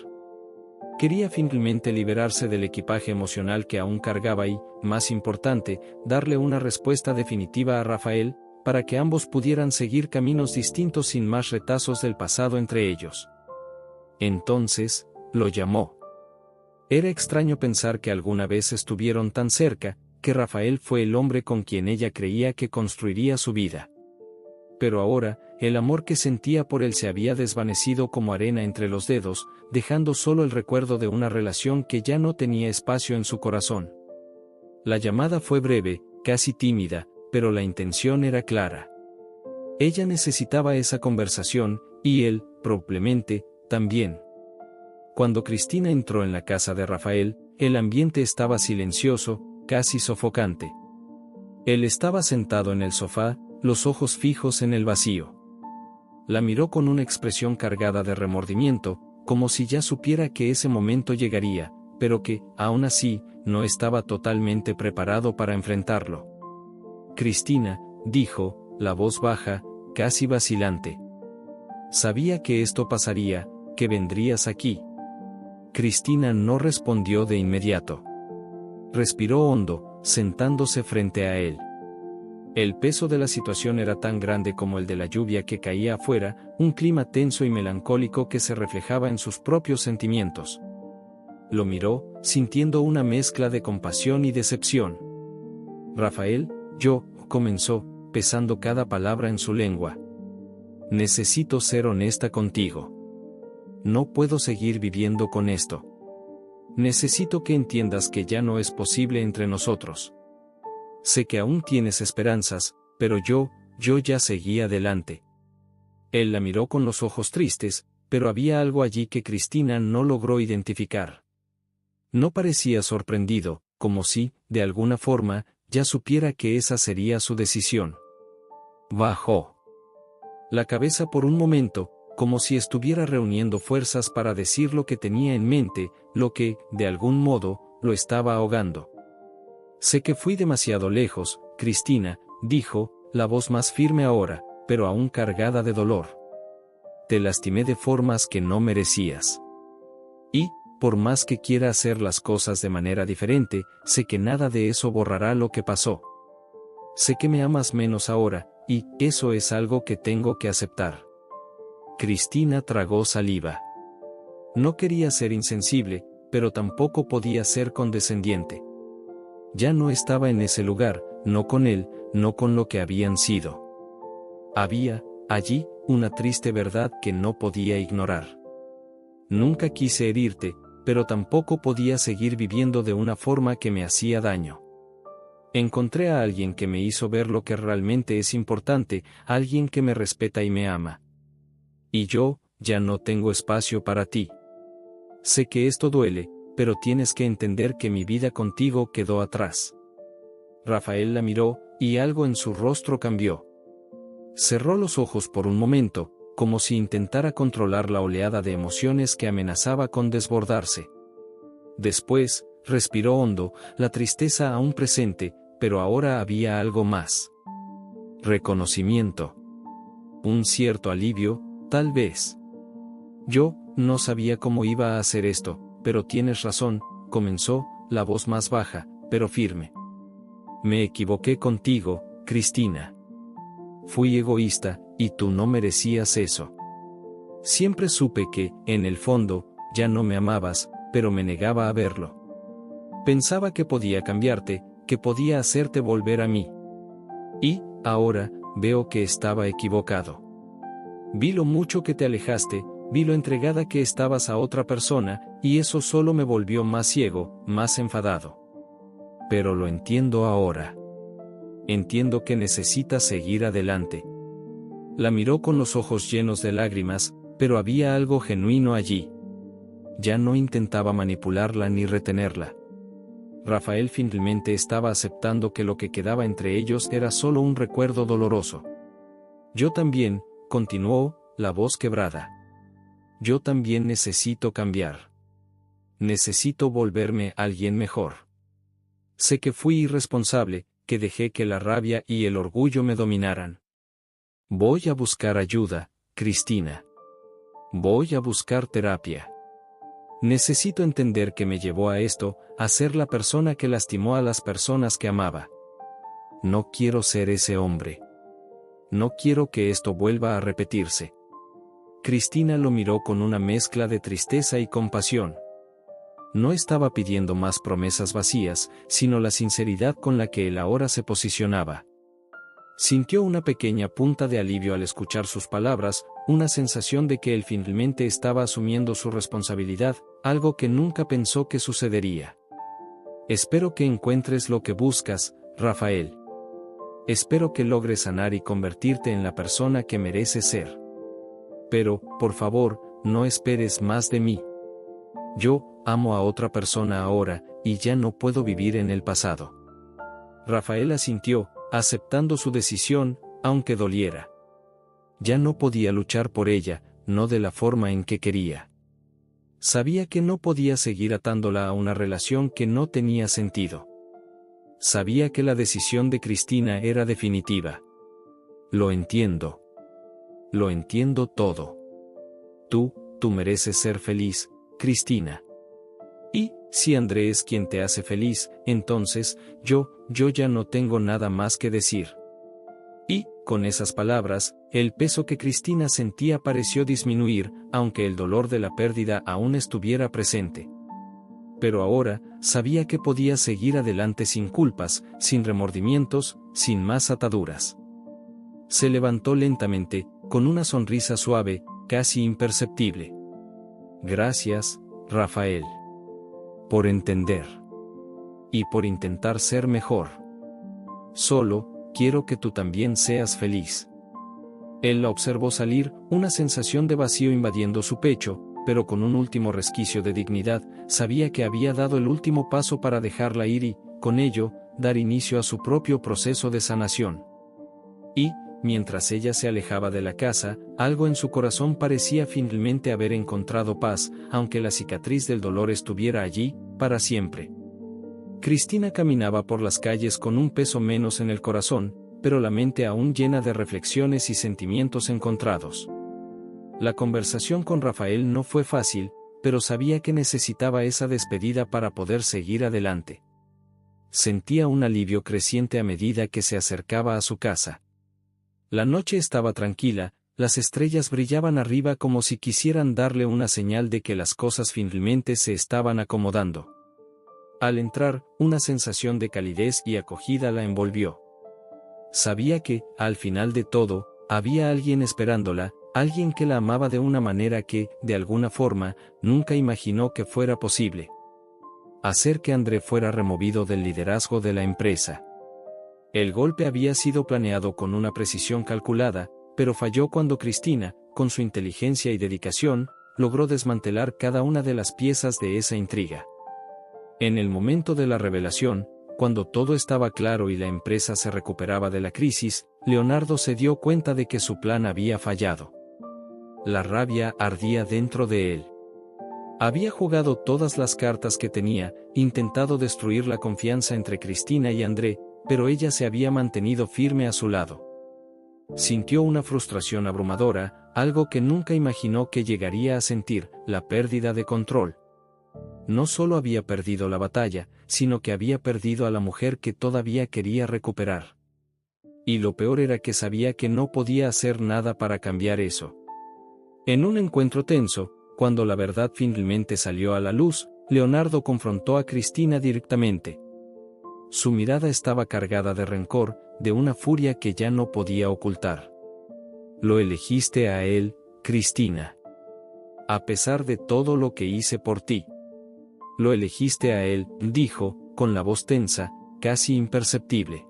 Speaker 1: Quería finalmente liberarse del equipaje emocional que aún cargaba y, más importante, darle una respuesta definitiva a Rafael, para que ambos pudieran seguir caminos distintos sin más retazos del pasado entre ellos. Entonces, lo llamó. Era extraño pensar que alguna vez estuvieron tan cerca, que Rafael fue el hombre con quien ella creía que construiría su vida. Pero ahora, el amor que sentía por él se había desvanecido como arena entre los dedos, dejando solo el recuerdo de una relación que ya no tenía espacio en su corazón. La llamada fue breve, casi tímida, pero la intención era clara. Ella necesitaba esa conversación, y él, probablemente, también. Cuando Cristina entró en la casa de Rafael, el ambiente estaba silencioso, casi sofocante. Él estaba sentado en el sofá, los ojos fijos en el vacío. La miró con una expresión cargada de remordimiento, como si ya supiera que ese momento llegaría, pero que, aún así, no estaba totalmente preparado para enfrentarlo. Cristina, dijo, la voz baja, casi vacilante. Sabía que esto pasaría, que vendrías aquí. Cristina no respondió de inmediato. Respiró hondo, sentándose frente a él. El peso de la situación era tan grande como el de la lluvia que caía afuera, un clima tenso y melancólico que se reflejaba en sus propios sentimientos. Lo miró, sintiendo una mezcla de compasión y decepción. Rafael, comenzó, pesando cada palabra en su lengua. Necesito ser honesta contigo. No puedo seguir viviendo con esto. Necesito que entiendas que ya no es posible entre nosotros. Sé que aún tienes esperanzas, pero yo ya seguí adelante. Él la miró con los ojos tristes, pero había algo allí que Cristina no logró identificar. No parecía sorprendido, como si, de alguna forma, ya supiera que esa sería su decisión. Bajó la cabeza por un momento, como si estuviera reuniendo fuerzas para decir lo que tenía en mente, lo que, de algún modo, lo estaba ahogando. Sé que fui demasiado lejos, Cristina, dijo, la voz más firme ahora, pero aún cargada de dolor. Te lastimé de formas que no merecías. Y, por más que quiera hacer las cosas de manera diferente, sé que nada de eso borrará lo que pasó. Sé que me amas menos ahora, y eso es algo que tengo que aceptar. Cristina tragó saliva. No quería ser insensible, pero tampoco podía ser condescendiente. Ya no estaba en ese lugar, no con él, no con lo que habían sido. Había, allí, una triste verdad que no podía ignorar. Nunca quise herirte, pero tampoco podía seguir viviendo de una forma que me hacía daño. Encontré a alguien que me hizo ver lo que realmente es importante, alguien que me respeta y me ama. Y yo, ya no tengo espacio para ti. Sé que esto duele, pero tienes que entender que mi vida contigo quedó atrás. Rafael la miró, y algo en su rostro cambió. Cerró los ojos por un momento, como si intentara controlar la oleada de emociones que amenazaba con desbordarse. Después, respiró hondo, la tristeza aún presente, pero ahora había algo más. Reconocimiento. Un cierto alivio, tal vez. Yo, no sabía cómo iba a hacer esto, pero tienes razón, comenzó, la voz más baja, pero firme. Me equivoqué contigo, Cristina. Fui egoísta, y tú no merecías eso. Siempre supe que, en el fondo, ya no me amabas, pero me negaba a verlo. Pensaba que podía cambiarte, que podía hacerte volver a mí. Y, ahora, veo que estaba equivocado. Vi lo mucho que te alejaste, vi lo entregada que estabas a otra persona, y eso solo me volvió más ciego, más enfadado. Pero lo entiendo ahora. Entiendo que necesitas seguir adelante. La miró con los ojos llenos de lágrimas, pero había algo genuino allí. Ya no intentaba manipularla ni retenerla. Rafael finalmente estaba aceptando que lo que quedaba entre ellos era solo un recuerdo doloroso. Yo también, continuó, la voz quebrada. Yo también necesito cambiar. Necesito volverme alguien mejor. Sé que fui irresponsable, que dejé que la rabia y el orgullo me dominaran. Voy a buscar ayuda, Cristina. Voy a buscar terapia. Necesito entender qué me llevó a esto, a ser la persona que lastimó a las personas que amaba. No quiero ser ese hombre. No quiero que esto vuelva a repetirse. Cristina lo miró con una mezcla de tristeza y compasión. No estaba pidiendo más promesas vacías, sino la sinceridad con la que él ahora se posicionaba. Sintió una pequeña punta de alivio al escuchar sus palabras, una sensación de que él finalmente estaba asumiendo su responsabilidad, algo que nunca pensó que sucedería. Espero que encuentres lo que buscas, Rafael. Espero que logres sanar y convertirte en la persona que mereces ser. Pero, por favor, no esperes más de mí. Yo amo a otra persona ahora, y ya no puedo vivir en el pasado. Rafael asintió, aceptando su decisión, aunque doliera. Ya no podía luchar por ella, no de la forma en que quería. Sabía que no podía seguir atándola a una relación que no tenía sentido. Sabía que la decisión de Cristina era definitiva. Lo entiendo. Lo entiendo todo. Tú mereces ser feliz, Cristina. Y, si André es quien te hace feliz, entonces, yo ya no tengo nada más que decir. Y, con esas palabras, el peso que Cristina sentía pareció disminuir, aunque el dolor de la pérdida aún estuviera presente. Pero ahora, sabía que podía seguir adelante sin culpas, sin remordimientos, sin más ataduras. Se levantó lentamente, con una sonrisa suave, casi imperceptible. Gracias, Rafael. Por entender. Y por intentar ser mejor. Solo, quiero que tú también seas feliz. Él la observó salir, una sensación de vacío invadiendo su pecho, pero con un último resquicio de dignidad, sabía que había dado el último paso para dejarla ir y, con ello, dar inicio a su propio proceso de sanación. Y, mientras ella se alejaba de la casa, algo en su corazón parecía finalmente haber encontrado paz, aunque la cicatriz del dolor estuviera allí, para siempre. Cristina caminaba por las calles con un peso menos en el corazón, pero la mente aún llena de reflexiones y sentimientos encontrados. La conversación con Rafael no fue fácil, pero sabía que necesitaba esa despedida para poder seguir adelante. Sentía un alivio creciente a medida que se acercaba a su casa. La noche estaba tranquila, las estrellas brillaban arriba como si quisieran darle una señal de que las cosas finalmente se estaban acomodando. Al entrar, una sensación de calidez y acogida la envolvió. Sabía que, al final de todo, había alguien esperándola, alguien que la amaba de una manera que, de alguna forma, nunca imaginó que fuera posible. Hacer que André fuera removido del liderazgo de la empresa. El golpe había sido planeado con una precisión calculada, pero falló cuando Cristina, con su inteligencia y dedicación, logró desmantelar cada una de las piezas de esa intriga. En el momento de la revelación, cuando todo estaba claro y la empresa se recuperaba de la crisis, Leonardo se dio cuenta de que su plan había fallado. La rabia ardía dentro de él. Había jugado todas las cartas que tenía, intentado destruir la confianza entre Cristina y André, pero ella se había mantenido firme a su lado. Sintió una frustración abrumadora, algo que nunca imaginó que llegaría a sentir, la pérdida de control. No solo había perdido la batalla, sino que había perdido a la mujer que todavía quería recuperar. Y lo peor era que sabía que no podía hacer nada para cambiar eso. En un encuentro tenso, cuando la verdad finalmente salió a la luz, Leonardo confrontó a Cristina directamente. Su mirada estaba cargada de rencor, de una furia que ya no podía ocultar. Lo elegiste a él, Cristina. A pesar de todo lo que hice por ti. Lo elegiste a él, dijo, con la voz tensa, casi imperceptible.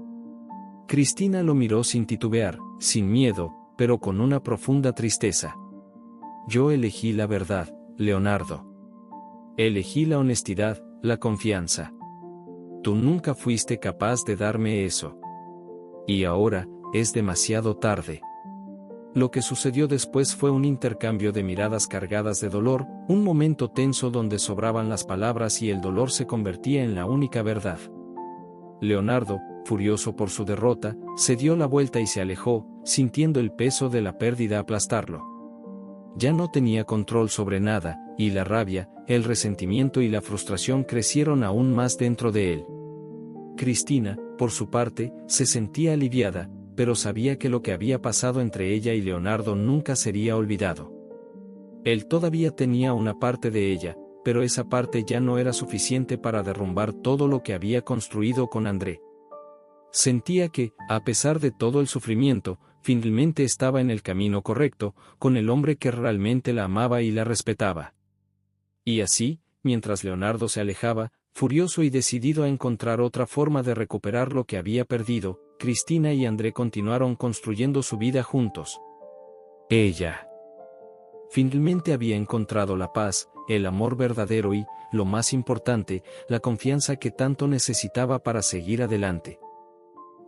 Speaker 1: Cristina lo miró sin titubear, sin miedo, pero con una profunda tristeza. Yo elegí la verdad, Leonardo. Elegí la honestidad, la confianza. Tú nunca fuiste capaz de darme eso. Y ahora, es demasiado tarde. Lo que sucedió después fue un intercambio de miradas cargadas de dolor, un momento tenso donde sobraban las palabras y el dolor se convertía en la única verdad. Leonardo, furioso por su derrota, se dio la vuelta y se alejó, sintiendo el peso de la pérdida aplastarlo. Ya no tenía control sobre nada, y la rabia, el resentimiento y la frustración crecieron aún más dentro de él. Cristina, por su parte, se sentía aliviada, pero sabía que lo que había pasado entre ella y Leonardo nunca sería olvidado. Él todavía tenía una parte de ella, pero esa parte ya no era suficiente para derrumbar todo lo que había construido con André. Sentía que, a pesar de todo el sufrimiento, finalmente estaba en el camino correcto, con el hombre que realmente la amaba y la respetaba. Y así, mientras Leonardo se alejaba, furioso y decidido a encontrar otra forma de recuperar lo que había perdido, Cristina y André continuaron construyendo su vida juntos. Ella finalmente había encontrado la paz, el amor verdadero y, lo más importante, la confianza que tanto necesitaba para seguir adelante.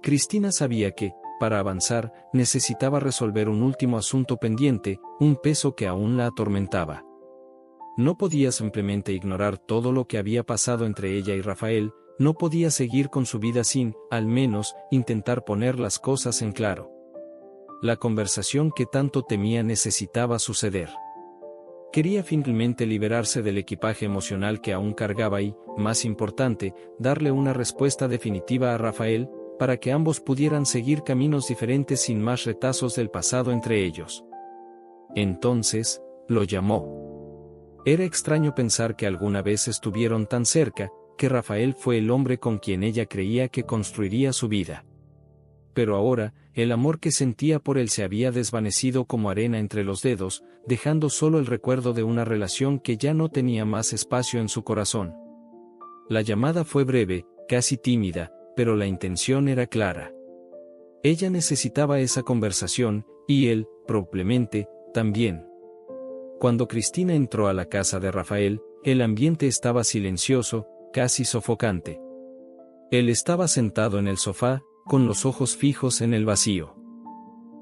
Speaker 1: Cristina sabía que, para avanzar, necesitaba resolver un último asunto pendiente, un peso que aún la atormentaba. No podía simplemente ignorar todo lo que había pasado entre ella y Rafael, no podía seguir con su vida sin, al menos, intentar poner las cosas en claro. La conversación que tanto temía necesitaba suceder. Quería finalmente liberarse del equipaje emocional que aún cargaba y, más importante, darle una respuesta definitiva a Rafael, para que ambos pudieran seguir caminos diferentes sin más retazos del pasado entre ellos. Entonces, lo llamó. Era extraño pensar que alguna vez estuvieron tan cerca, que Rafael fue el hombre con quien ella creía que construiría su vida. Pero ahora, el amor que sentía por él se había desvanecido como arena entre los dedos, dejando solo el recuerdo de una relación que ya no tenía más espacio en su corazón. La llamada fue breve, casi tímida, pero la intención era clara. Ella necesitaba esa conversación, y él, probablemente, también. Cuando Cristina entró a la casa de Rafael, el ambiente estaba silencioso, casi sofocante. Él estaba sentado en el sofá, con los ojos fijos en el vacío.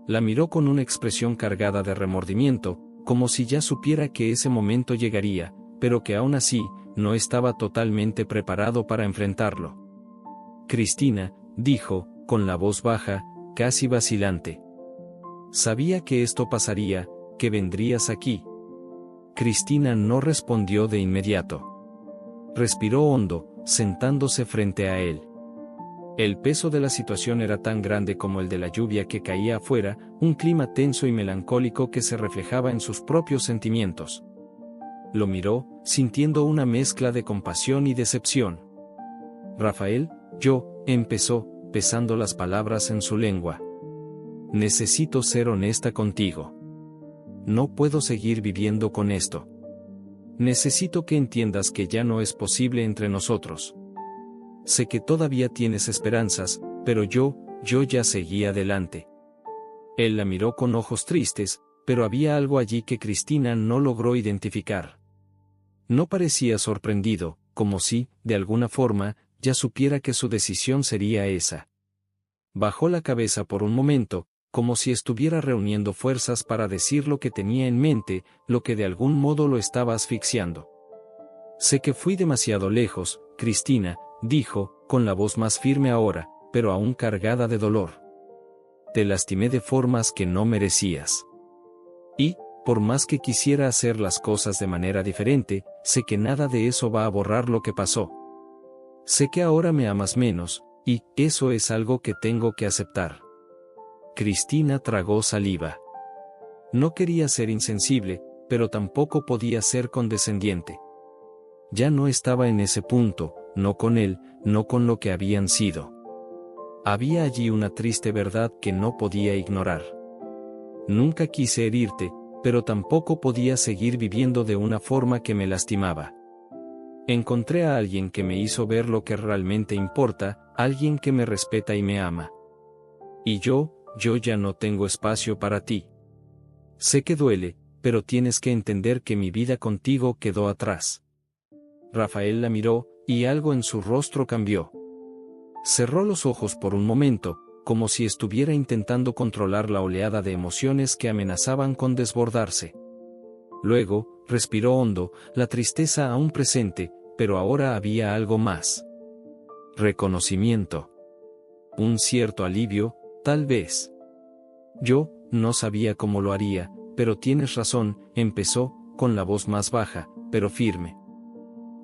Speaker 1: La miró con una expresión cargada de remordimiento, como si ya supiera que ese momento llegaría, pero que aún así, no estaba totalmente preparado para enfrentarlo. Cristina, dijo, con la voz baja, casi vacilante. Sabía que esto pasaría, que vendrías aquí. Cristina no respondió de inmediato. Respiró hondo, sentándose frente a él. El peso de la situación era tan grande como el de la lluvia que caía afuera, un clima tenso y melancólico que se reflejaba en sus propios sentimientos. Lo miró, sintiendo una mezcla de compasión y decepción. Rafael, empezó, pesando las palabras en su lengua. Necesito ser honesta contigo. No puedo seguir viviendo con esto. Necesito que entiendas que ya no es posible entre nosotros. Sé que todavía tienes esperanzas, pero yo ya seguí adelante. Él la miró con ojos tristes, pero había algo allí que Cristina no logró identificar. No parecía sorprendido, como si, de alguna forma, ya supiera que su decisión sería esa. Bajó la cabeza por un momento, como si estuviera reuniendo fuerzas para decir lo que tenía en mente, lo que de algún modo lo estaba asfixiando. Sé que fui demasiado lejos, Cristina, dijo, con la voz más firme ahora, pero aún cargada de dolor. Te lastimé de formas que no merecías. Y, por más que quisiera hacer las cosas de manera diferente, sé que nada de eso va a borrar lo que pasó. Sé que ahora me amas menos, y eso es algo que tengo que aceptar. Cristina tragó saliva. No quería ser insensible, pero tampoco podía ser condescendiente. Ya no estaba en ese punto, no con él, no con lo que habían sido. Había allí una triste verdad que no podía ignorar. Nunca quise herirte, pero tampoco podía seguir viviendo de una forma que me lastimaba. Encontré a alguien que me hizo ver lo que realmente importa, alguien que me respeta y me ama. Y yo ya no tengo espacio para ti. Sé que duele, pero tienes que entender que mi vida contigo quedó atrás. Rafael la miró, y algo en su rostro cambió. Cerró los ojos por un momento, como si estuviera intentando controlar la oleada de emociones que amenazaban con desbordarse. Luego, respiró hondo, la tristeza aún presente, pero ahora había algo más. Reconocimiento. Un cierto alivio, tal vez. Yo no sabía cómo lo haría, pero tienes razón, empezó, con la voz más baja, pero firme.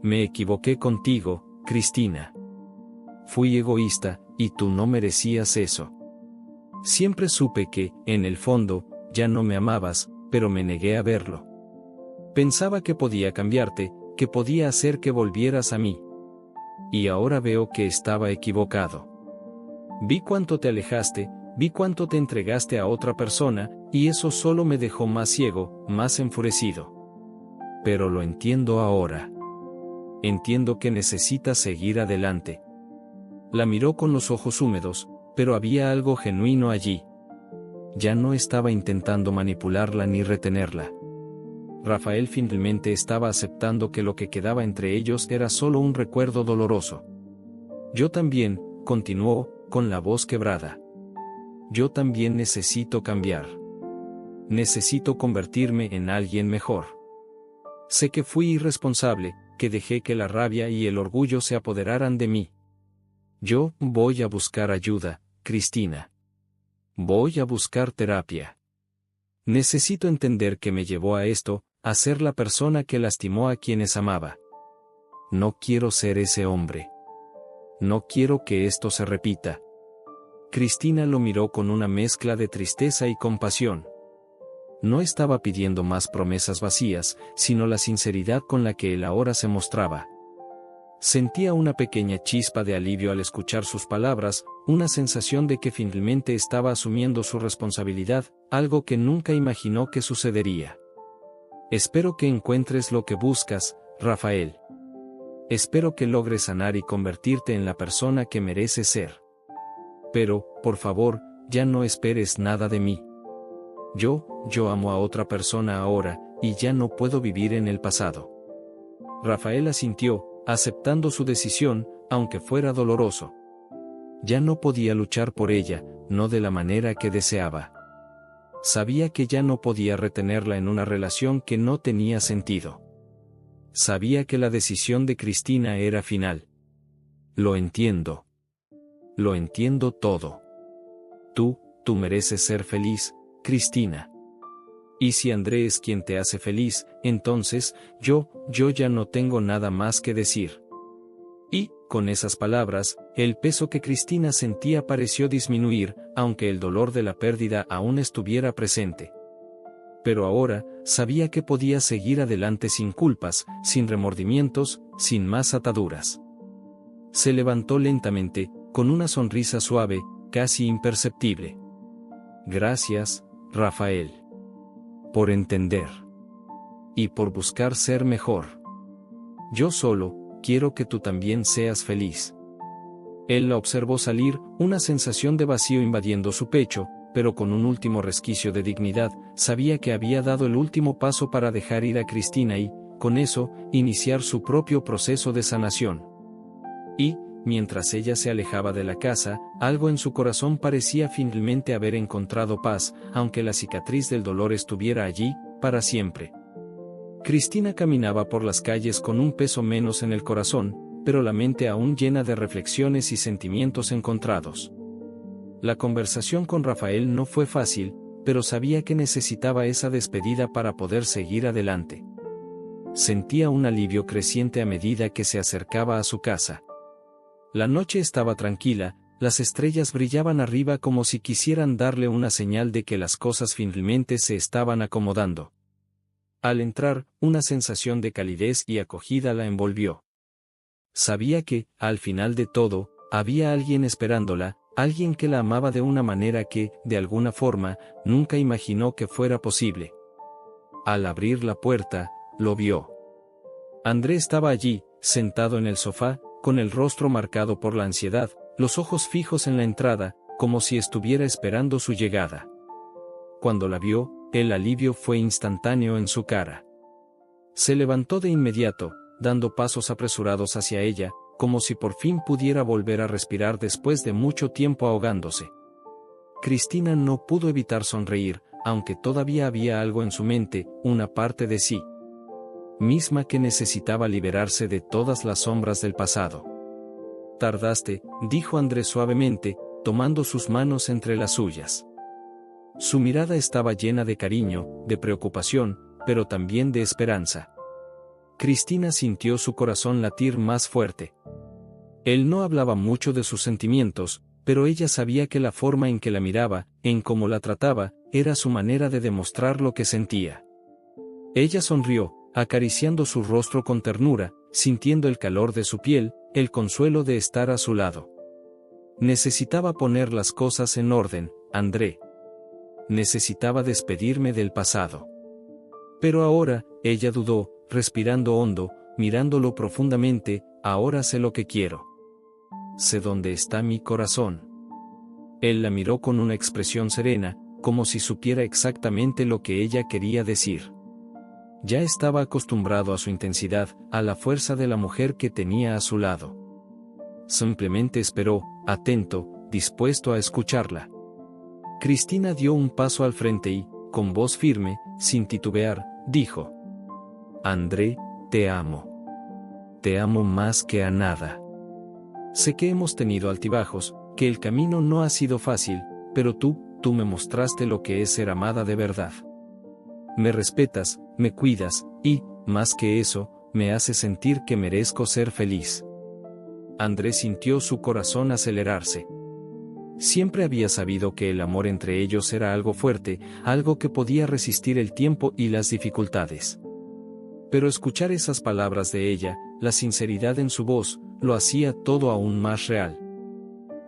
Speaker 1: Me equivoqué contigo, Cristina. Fui egoísta, y tú no merecías eso. Siempre supe que, en el fondo, ya no me amabas, pero me negué a verlo. Pensaba que podía cambiarte, que podía hacer que volvieras a mí. Y ahora veo que estaba equivocado. Vi cuánto te alejaste, vi cuánto te entregaste a otra persona, y eso solo me dejó más ciego, más enfurecido. Pero lo entiendo ahora. Entiendo que necesitas seguir adelante. La miró con los ojos húmedos, pero había algo genuino allí. Ya no estaba intentando manipularla ni retenerla. Rafael finalmente estaba aceptando que lo que quedaba entre ellos era solo un recuerdo doloroso. Yo también, continuó, con la voz quebrada. Yo también necesito cambiar. Necesito convertirme en alguien mejor. Sé que fui irresponsable, que dejé que la rabia y el orgullo se apoderaran de mí. Yo voy a buscar ayuda, Cristina. Voy a buscar terapia. Necesito entender qué me llevó a esto, a ser la persona que lastimó a quienes amaba. No quiero ser ese hombre. No quiero que esto se repita. Cristina lo miró con una mezcla de tristeza y compasión. No estaba pidiendo más promesas vacías, sino la sinceridad con la que él ahora se mostraba. Sentía una pequeña chispa de alivio al escuchar sus palabras, una sensación de que finalmente estaba asumiendo su responsabilidad, algo que nunca imaginó que sucedería. Espero que encuentres lo que buscas, Rafael. Espero que logres sanar y convertirte en la persona que mereces ser. Pero, por favor, ya no esperes nada de mí. Yo amo a otra persona ahora, y ya no puedo vivir en el pasado. Rafael asintió, aceptando su decisión, aunque fuera doloroso. Ya no podía luchar por ella, no de la manera que deseaba. Sabía que ya no podía retenerla en una relación que no tenía sentido. sabía que la decisión de Cristina era final. Lo entiendo. Lo entiendo todo. Tú mereces ser feliz, Cristina. Y si André es quien te hace feliz, entonces, yo ya no tengo nada más que decir. Y, con esas palabras, el peso que Cristina sentía pareció disminuir, aunque el dolor de la pérdida aún estuviera presente. Pero ahora, sabía que podía seguir adelante sin culpas, sin remordimientos, sin más ataduras. Se levantó lentamente, con una sonrisa suave, casi imperceptible. Gracias, Rafael. Por entender. Y por buscar ser mejor. Yo solo quiero que tú también seas feliz. Él la observó salir, una sensación de vacío invadiendo su pecho, pero con un último resquicio de dignidad, sabía que había dado el último paso para dejar ir a Cristina y, con eso, iniciar su propio proceso de sanación. Y, mientras ella se alejaba de la casa, algo en su corazón parecía finalmente haber encontrado paz, aunque la cicatriz del dolor estuviera allí, para siempre. Cristina caminaba por las calles con un peso menos en el corazón, pero la mente aún llena de reflexiones y sentimientos encontrados. La conversación con Rafael no fue fácil, pero sabía que necesitaba esa despedida para poder seguir adelante. Sentía un alivio creciente a medida que se acercaba a su casa. La noche estaba tranquila, las estrellas brillaban arriba como si quisieran darle una señal de que las cosas finalmente se estaban acomodando. Al entrar, una sensación de calidez y acogida la envolvió. Sabía que, al final de todo, había alguien esperándola, alguien que la amaba de una manera que, de alguna forma, nunca imaginó que fuera posible. Al abrir la puerta, lo vio. André estaba allí, sentado en el sofá, con el rostro marcado por la ansiedad, los ojos fijos en la entrada, como si estuviera esperando su llegada. Cuando la vio, el alivio fue instantáneo en su cara. Se levantó de inmediato, dando pasos apresurados hacia ella, como si por fin pudiera volver a respirar después de mucho tiempo ahogándose. Cristina no pudo evitar sonreír, aunque todavía había algo en su mente, una parte de sí misma que necesitaba liberarse de todas las sombras del pasado. Tardaste, dijo Andrés suavemente, tomando sus manos entre las suyas. Su mirada estaba llena de cariño, de preocupación, pero también de esperanza. Cristina sintió su corazón latir más fuerte. Él no hablaba mucho de sus sentimientos, pero ella sabía que la forma en que la miraba, en cómo la trataba, era su manera de demostrar lo que sentía. Ella sonrió, acariciando su rostro con ternura, sintiendo el calor de su piel, el consuelo de estar a su lado. Necesitaba poner las cosas en orden, André. Necesitaba despedirme del pasado. Pero ahora, ella dudó, respirando hondo, mirándolo profundamente, ahora sé lo que quiero. Sé dónde está mi corazón. Él la miró con una expresión serena, como si supiera exactamente lo que ella quería decir. Ya estaba acostumbrado a su intensidad, a la fuerza de la mujer que tenía a su lado. Simplemente esperó, atento, dispuesto a escucharla. Cristina dio un paso al frente y, con voz firme, sin titubear, dijo: André, te amo. Te amo más que a nada. Sé que hemos tenido altibajos, que el camino no ha sido fácil, pero tú me mostraste lo que es ser amada de verdad. Me respetas, me cuidas, y, más que eso, me haces sentir que merezco ser feliz. André sintió su corazón acelerarse. Siempre había sabido que el amor entre ellos era algo fuerte, algo que podía resistir el tiempo y las dificultades. Pero escuchar esas palabras de ella, la sinceridad en su voz, lo hacía todo aún más real.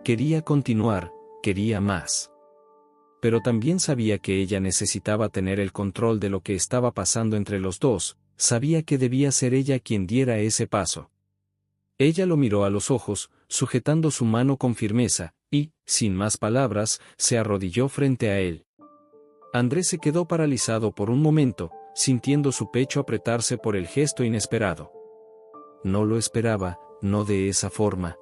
Speaker 1: Quería continuar, quería más. Pero también sabía que ella necesitaba tener el control de lo que estaba pasando entre los dos, sabía que debía ser ella quien diera ese paso. Ella lo miró a los ojos, sujetando su mano con firmeza, y, sin más palabras, se arrodilló frente a él. Andrés se quedó paralizado por un momento, sintiendo su pecho apretarse por el gesto inesperado. No lo esperaba, no de esa forma.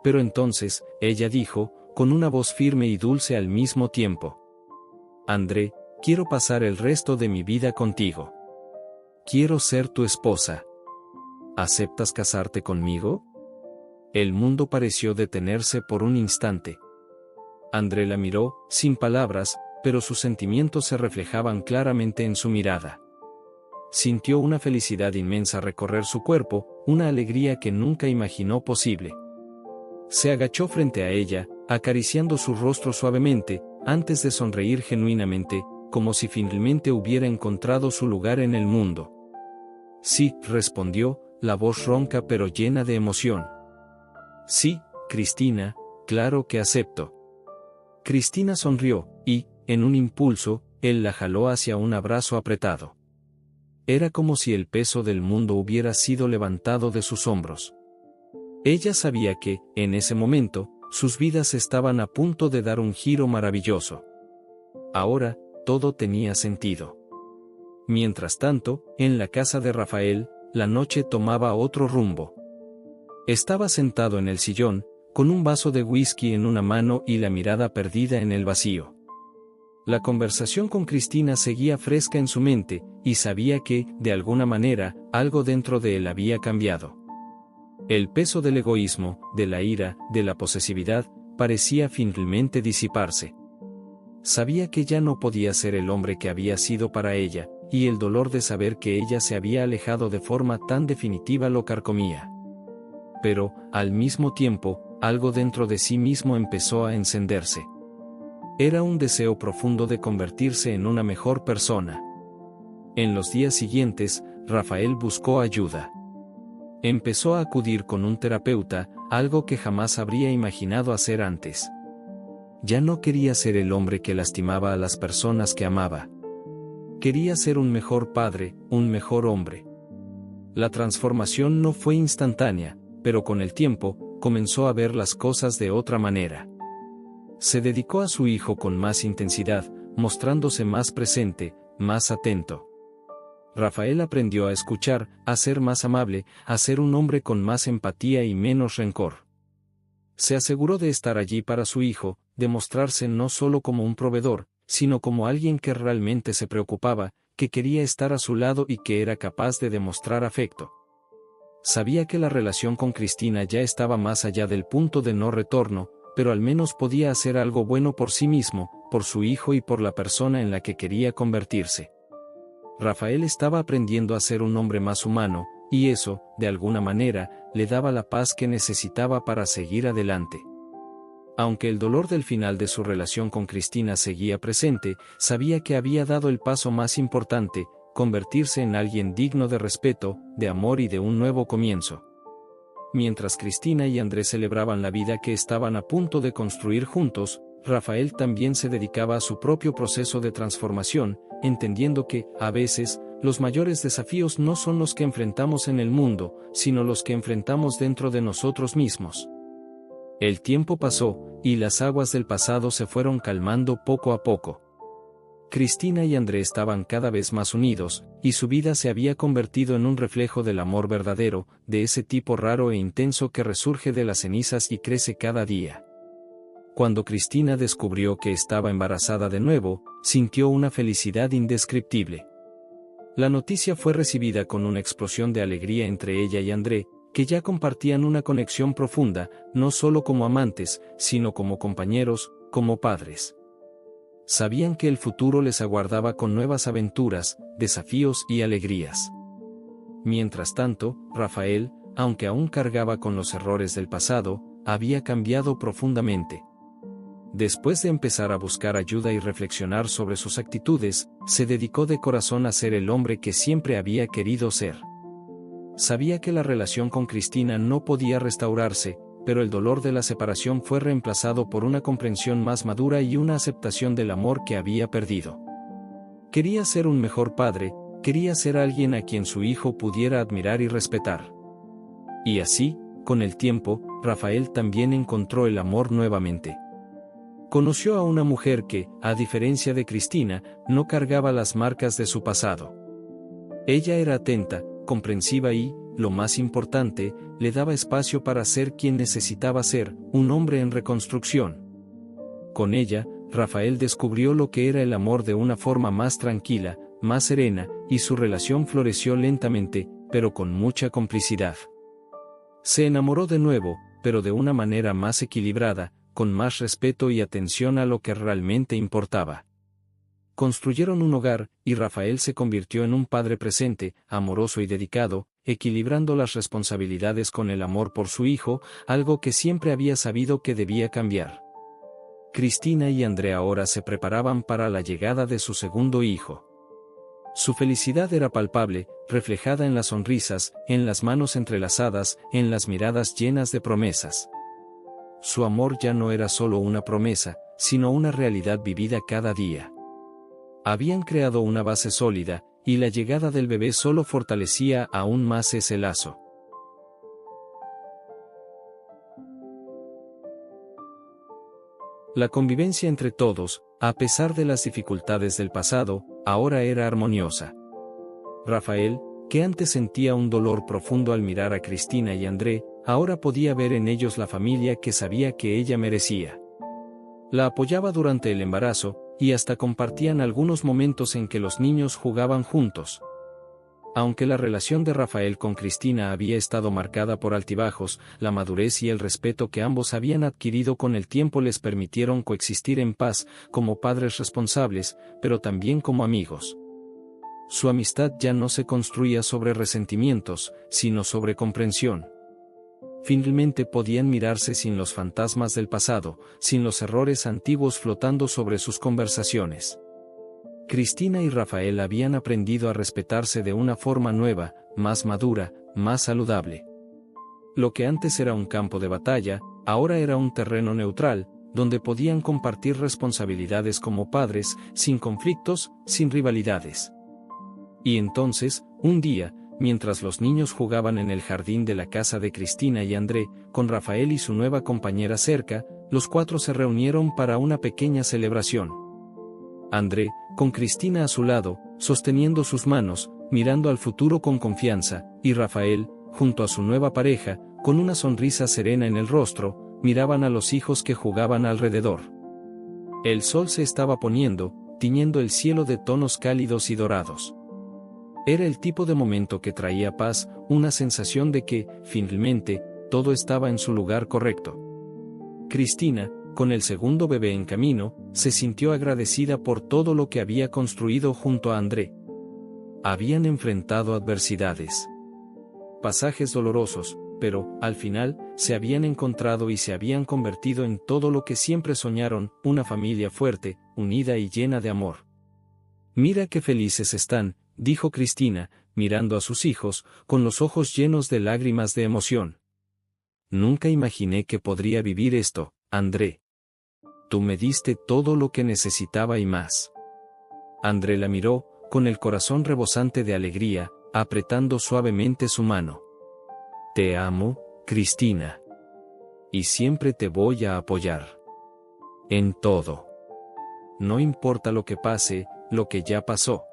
Speaker 1: Pero entonces, ella dijo, con una voz firme y dulce al mismo tiempo: André, quiero pasar el resto de mi vida contigo. Quiero ser tu esposa. ¿aceptas casarte conmigo? El mundo pareció detenerse por un instante. André la miró, sin palabras, pero sus sentimientos se reflejaban claramente en su mirada. Sintió una felicidad inmensa recorrer su cuerpo, una alegría que nunca imaginó posible. Se agachó frente a ella, acariciando su rostro suavemente, antes de sonreír genuinamente, como si finalmente hubiera encontrado su lugar en el mundo. Sí, respondió, la voz ronca pero llena de emoción. Sí, Cristina, claro que acepto. Cristina sonrió, y, en un impulso, él la jaló hacia un abrazo apretado. Era como si el peso del mundo hubiera sido levantado de sus hombros. Ella sabía que, en ese momento, sus vidas estaban a punto de dar un giro maravilloso. Ahora, todo tenía sentido. Mientras tanto, en la casa de Rafael, la noche tomaba otro rumbo. Estaba sentado en el sillón, con un vaso de whisky en una mano y la mirada perdida en el vacío. La conversación con Cristina seguía fresca en su mente, y sabía que, de alguna manera, algo dentro de él había cambiado. El peso del egoísmo, de la ira, de la posesividad, parecía finalmente disiparse. Sabía que ya no podía ser el hombre que había sido para ella, y el dolor de saber que ella se había alejado de forma tan definitiva lo carcomía. Pero, al mismo tiempo, algo dentro de sí mismo empezó a encenderse. Era un deseo profundo de convertirse en una mejor persona. En los días siguientes, Rafael buscó ayuda. Empezó a acudir con un terapeuta, algo que jamás habría imaginado hacer antes. Ya no quería ser el hombre que lastimaba a las personas que amaba. Quería ser un mejor padre, un mejor hombre. La transformación no fue instantánea, pero con el tiempo, comenzó a ver las cosas de otra manera. Se dedicó a su hijo con más intensidad, mostrándose más presente, más atento. Rafael aprendió a escuchar, a ser más amable, a ser un hombre con más empatía y menos rencor. Se aseguró de estar allí para su hijo, de mostrarse no solo como un proveedor, sino como alguien que realmente se preocupaba, que quería estar a su lado y que era capaz de demostrar afecto. Sabía que la relación con Cristina ya estaba más allá del punto de no retorno, pero al menos podía hacer algo bueno por sí mismo, por su hijo y por la persona en la que quería convertirse. Rafael estaba aprendiendo a ser un hombre más humano, y eso, de alguna manera, le daba la paz que necesitaba para seguir adelante. Aunque el dolor del final de su relación con Cristina seguía presente, sabía que había dado el paso más importante, convertirse en alguien digno de respeto, de amor y de un nuevo comienzo. Mientras Cristina y Andrés celebraban la vida que estaban a punto de construir juntos, Rafael también se dedicaba a su propio proceso de transformación, entendiendo que, a veces, los mayores desafíos no son los que enfrentamos en el mundo, sino los que enfrentamos dentro de nosotros mismos. El tiempo pasó, y las aguas del pasado se fueron calmando poco a poco. Cristina y André estaban cada vez más unidos, y su vida se había convertido en un reflejo del amor verdadero, de ese tipo raro e intenso que resurge de las cenizas y crece cada día. Cuando Cristina descubrió que estaba embarazada de nuevo, sintió una felicidad indescriptible. La noticia fue recibida con una explosión de alegría entre ella y André, que ya compartían una conexión profunda, no solo como amantes, sino como compañeros, como padres. Sabían que el futuro les aguardaba con nuevas aventuras, desafíos y alegrías. Mientras tanto, Rafael, aunque aún cargaba con los errores del pasado, había cambiado profundamente. Después de empezar a buscar ayuda y reflexionar sobre sus actitudes, se dedicó de corazón a ser el hombre que siempre había querido ser. Sabía que la relación con Cristina no podía restaurarse, pero el dolor de la separación fue reemplazado por una comprensión más madura y una aceptación del amor que había perdido. Quería ser un mejor padre, quería ser alguien a quien su hijo pudiera admirar y respetar. Y así, con el tiempo, Rafael también encontró el amor nuevamente. Conoció a una mujer que, a diferencia de Cristina, no cargaba las marcas de su pasado. Ella era atenta, comprensiva y, lo más importante, le daba espacio para ser quien necesitaba ser, un hombre en reconstrucción. Con ella, Rafael descubrió lo que era el amor de una forma más tranquila, más serena, y su relación floreció lentamente, pero con mucha complicidad. Se enamoró de nuevo, pero de una manera más equilibrada, con más respeto y atención a lo que realmente importaba. Construyeron un hogar, y Rafael se convirtió en un padre presente, amoroso y dedicado, equilibrando las responsabilidades con el amor por su hijo, algo que siempre había sabido que debía cambiar. Cristina y André ahora se preparaban para la llegada de su segundo hijo. Su felicidad era palpable, reflejada en las sonrisas, en las manos entrelazadas, en las miradas llenas de promesas. Su amor ya no era solo una promesa, sino una realidad vivida cada día. Habían creado una base sólida, y la llegada del bebé solo fortalecía aún más ese lazo. La convivencia entre todos, a pesar de las dificultades del pasado, ahora era armoniosa. Rafael, que antes sentía un dolor profundo al mirar a Cristina y André, ahora podía ver en ellos la familia que sabía que ella merecía. La apoyaba durante el embarazo, y hasta compartían algunos momentos en que los niños jugaban juntos. Aunque la relación de Rafael con Cristina había estado marcada por altibajos, la madurez y el respeto que ambos habían adquirido con el tiempo les permitieron coexistir en paz, como padres responsables, pero también como amigos. Su amistad ya no se construía sobre resentimientos, sino sobre comprensión. Finalmente podían mirarse sin los fantasmas del pasado, sin los errores antiguos flotando sobre sus conversaciones. Cristina y Rafael habían aprendido a respetarse de una forma nueva, más madura, más saludable. Lo que antes era un campo de batalla, ahora era un terreno neutral, donde podían compartir responsabilidades como padres, sin conflictos, sin rivalidades. Y entonces, un día, mientras los niños jugaban en el jardín de la casa de Cristina y André, con Rafael y su nueva compañera cerca, los cuatro se reunieron para una pequeña celebración. André, con Cristina a su lado, sosteniendo sus manos, mirando al futuro con confianza, y Rafael, junto a su nueva pareja, con una sonrisa serena en el rostro, miraban a los hijos que jugaban alrededor. El sol se estaba poniendo, tiñendo el cielo de tonos cálidos y dorados. Era el tipo de momento que traía paz, una sensación de que, finalmente, todo estaba en su lugar correcto. Cristina, con el segundo bebé en camino, se sintió agradecida por todo lo que había construido junto a André. Habían enfrentado adversidades, pasajes dolorosos, pero, al final, se habían encontrado y se habían convertido en todo lo que siempre soñaron, una familia fuerte, unida y llena de amor. «Mira qué felices están», dijo Cristina, mirando a sus hijos, con los ojos llenos de lágrimas de emoción. «Nunca imaginé que podría vivir esto, André. Tú me diste todo lo que necesitaba y más». André la miró, con el corazón rebosante de alegría, apretando suavemente su mano. «Te amo, Cristina. Y siempre te voy a apoyar. En todo. No importa lo que pase, lo que ya pasó.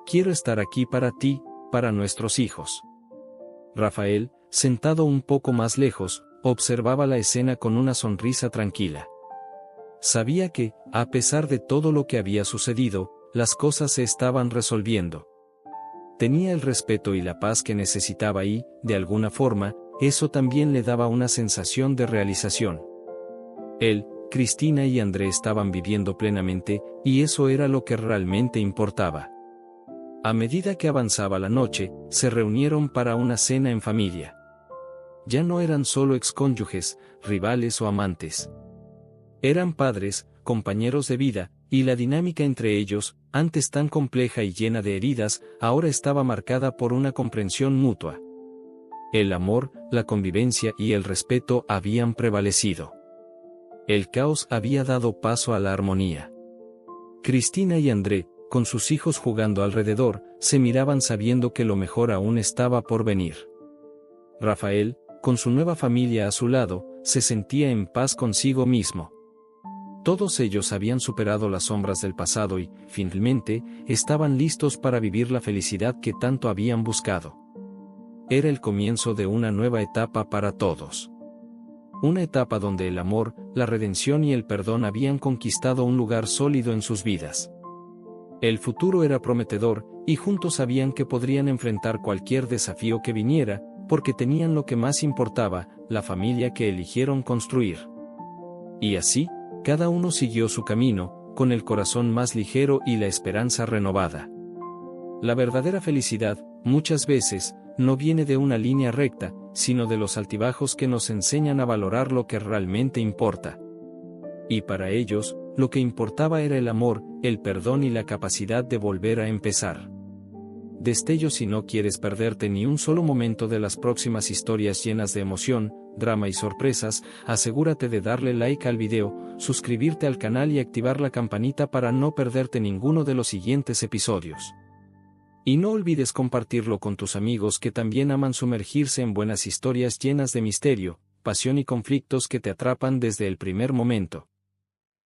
Speaker 1: Quiero estar aquí para ti, para nuestros hijos». Rafael, sentado un poco más lejos, observaba la escena con una sonrisa tranquila. Sabía que, a pesar de todo lo que había sucedido, las cosas se estaban resolviendo. Tenía el respeto y la paz que necesitaba y, de alguna forma, eso también le daba una sensación de realización. Él, Cristina y André estaban viviendo plenamente, y eso era lo que realmente importaba. A medida que avanzaba la noche, se reunieron para una cena en familia. Ya no eran solo excónyuges, rivales o amantes. Eran padres, compañeros de vida, y la dinámica entre ellos, antes tan compleja y llena de heridas, ahora estaba marcada por una comprensión mutua. El amor, la convivencia y el respeto habían prevalecido. El caos había dado paso a la armonía. Cristina y André, con sus hijos jugando alrededor, se miraban sabiendo que lo mejor aún estaba por venir. Rafael, con su nueva familia a su lado, se sentía en paz consigo mismo. Todos ellos habían superado las sombras del pasado y, finalmente, estaban listos para vivir la felicidad que tanto habían buscado. Era el comienzo de una nueva etapa para todos. Una etapa donde el amor, la redención y el perdón habían conquistado un lugar sólido en sus vidas. El futuro era prometedor, y juntos sabían que podrían enfrentar cualquier desafío que viniera, porque tenían lo que más importaba, la familia que eligieron construir. Y así, cada uno siguió su camino, con el corazón más ligero y la esperanza renovada. La verdadera felicidad, muchas veces, no viene de una línea recta, sino de los altibajos que nos enseñan a valorar lo que realmente importa. Y para ellos, lo que importaba era el amor, el perdón y la capacidad de volver a empezar. Destello. Si no quieres perderte ni un solo momento de las próximas historias llenas de emoción, drama y sorpresas, asegúrate de darle like al video, suscribirte al canal y activar la campanita para no perderte ninguno de los siguientes episodios. Y no olvides compartirlo con tus amigos que también aman sumergirse en buenas historias llenas de misterio, pasión y conflictos que te atrapan desde el primer momento.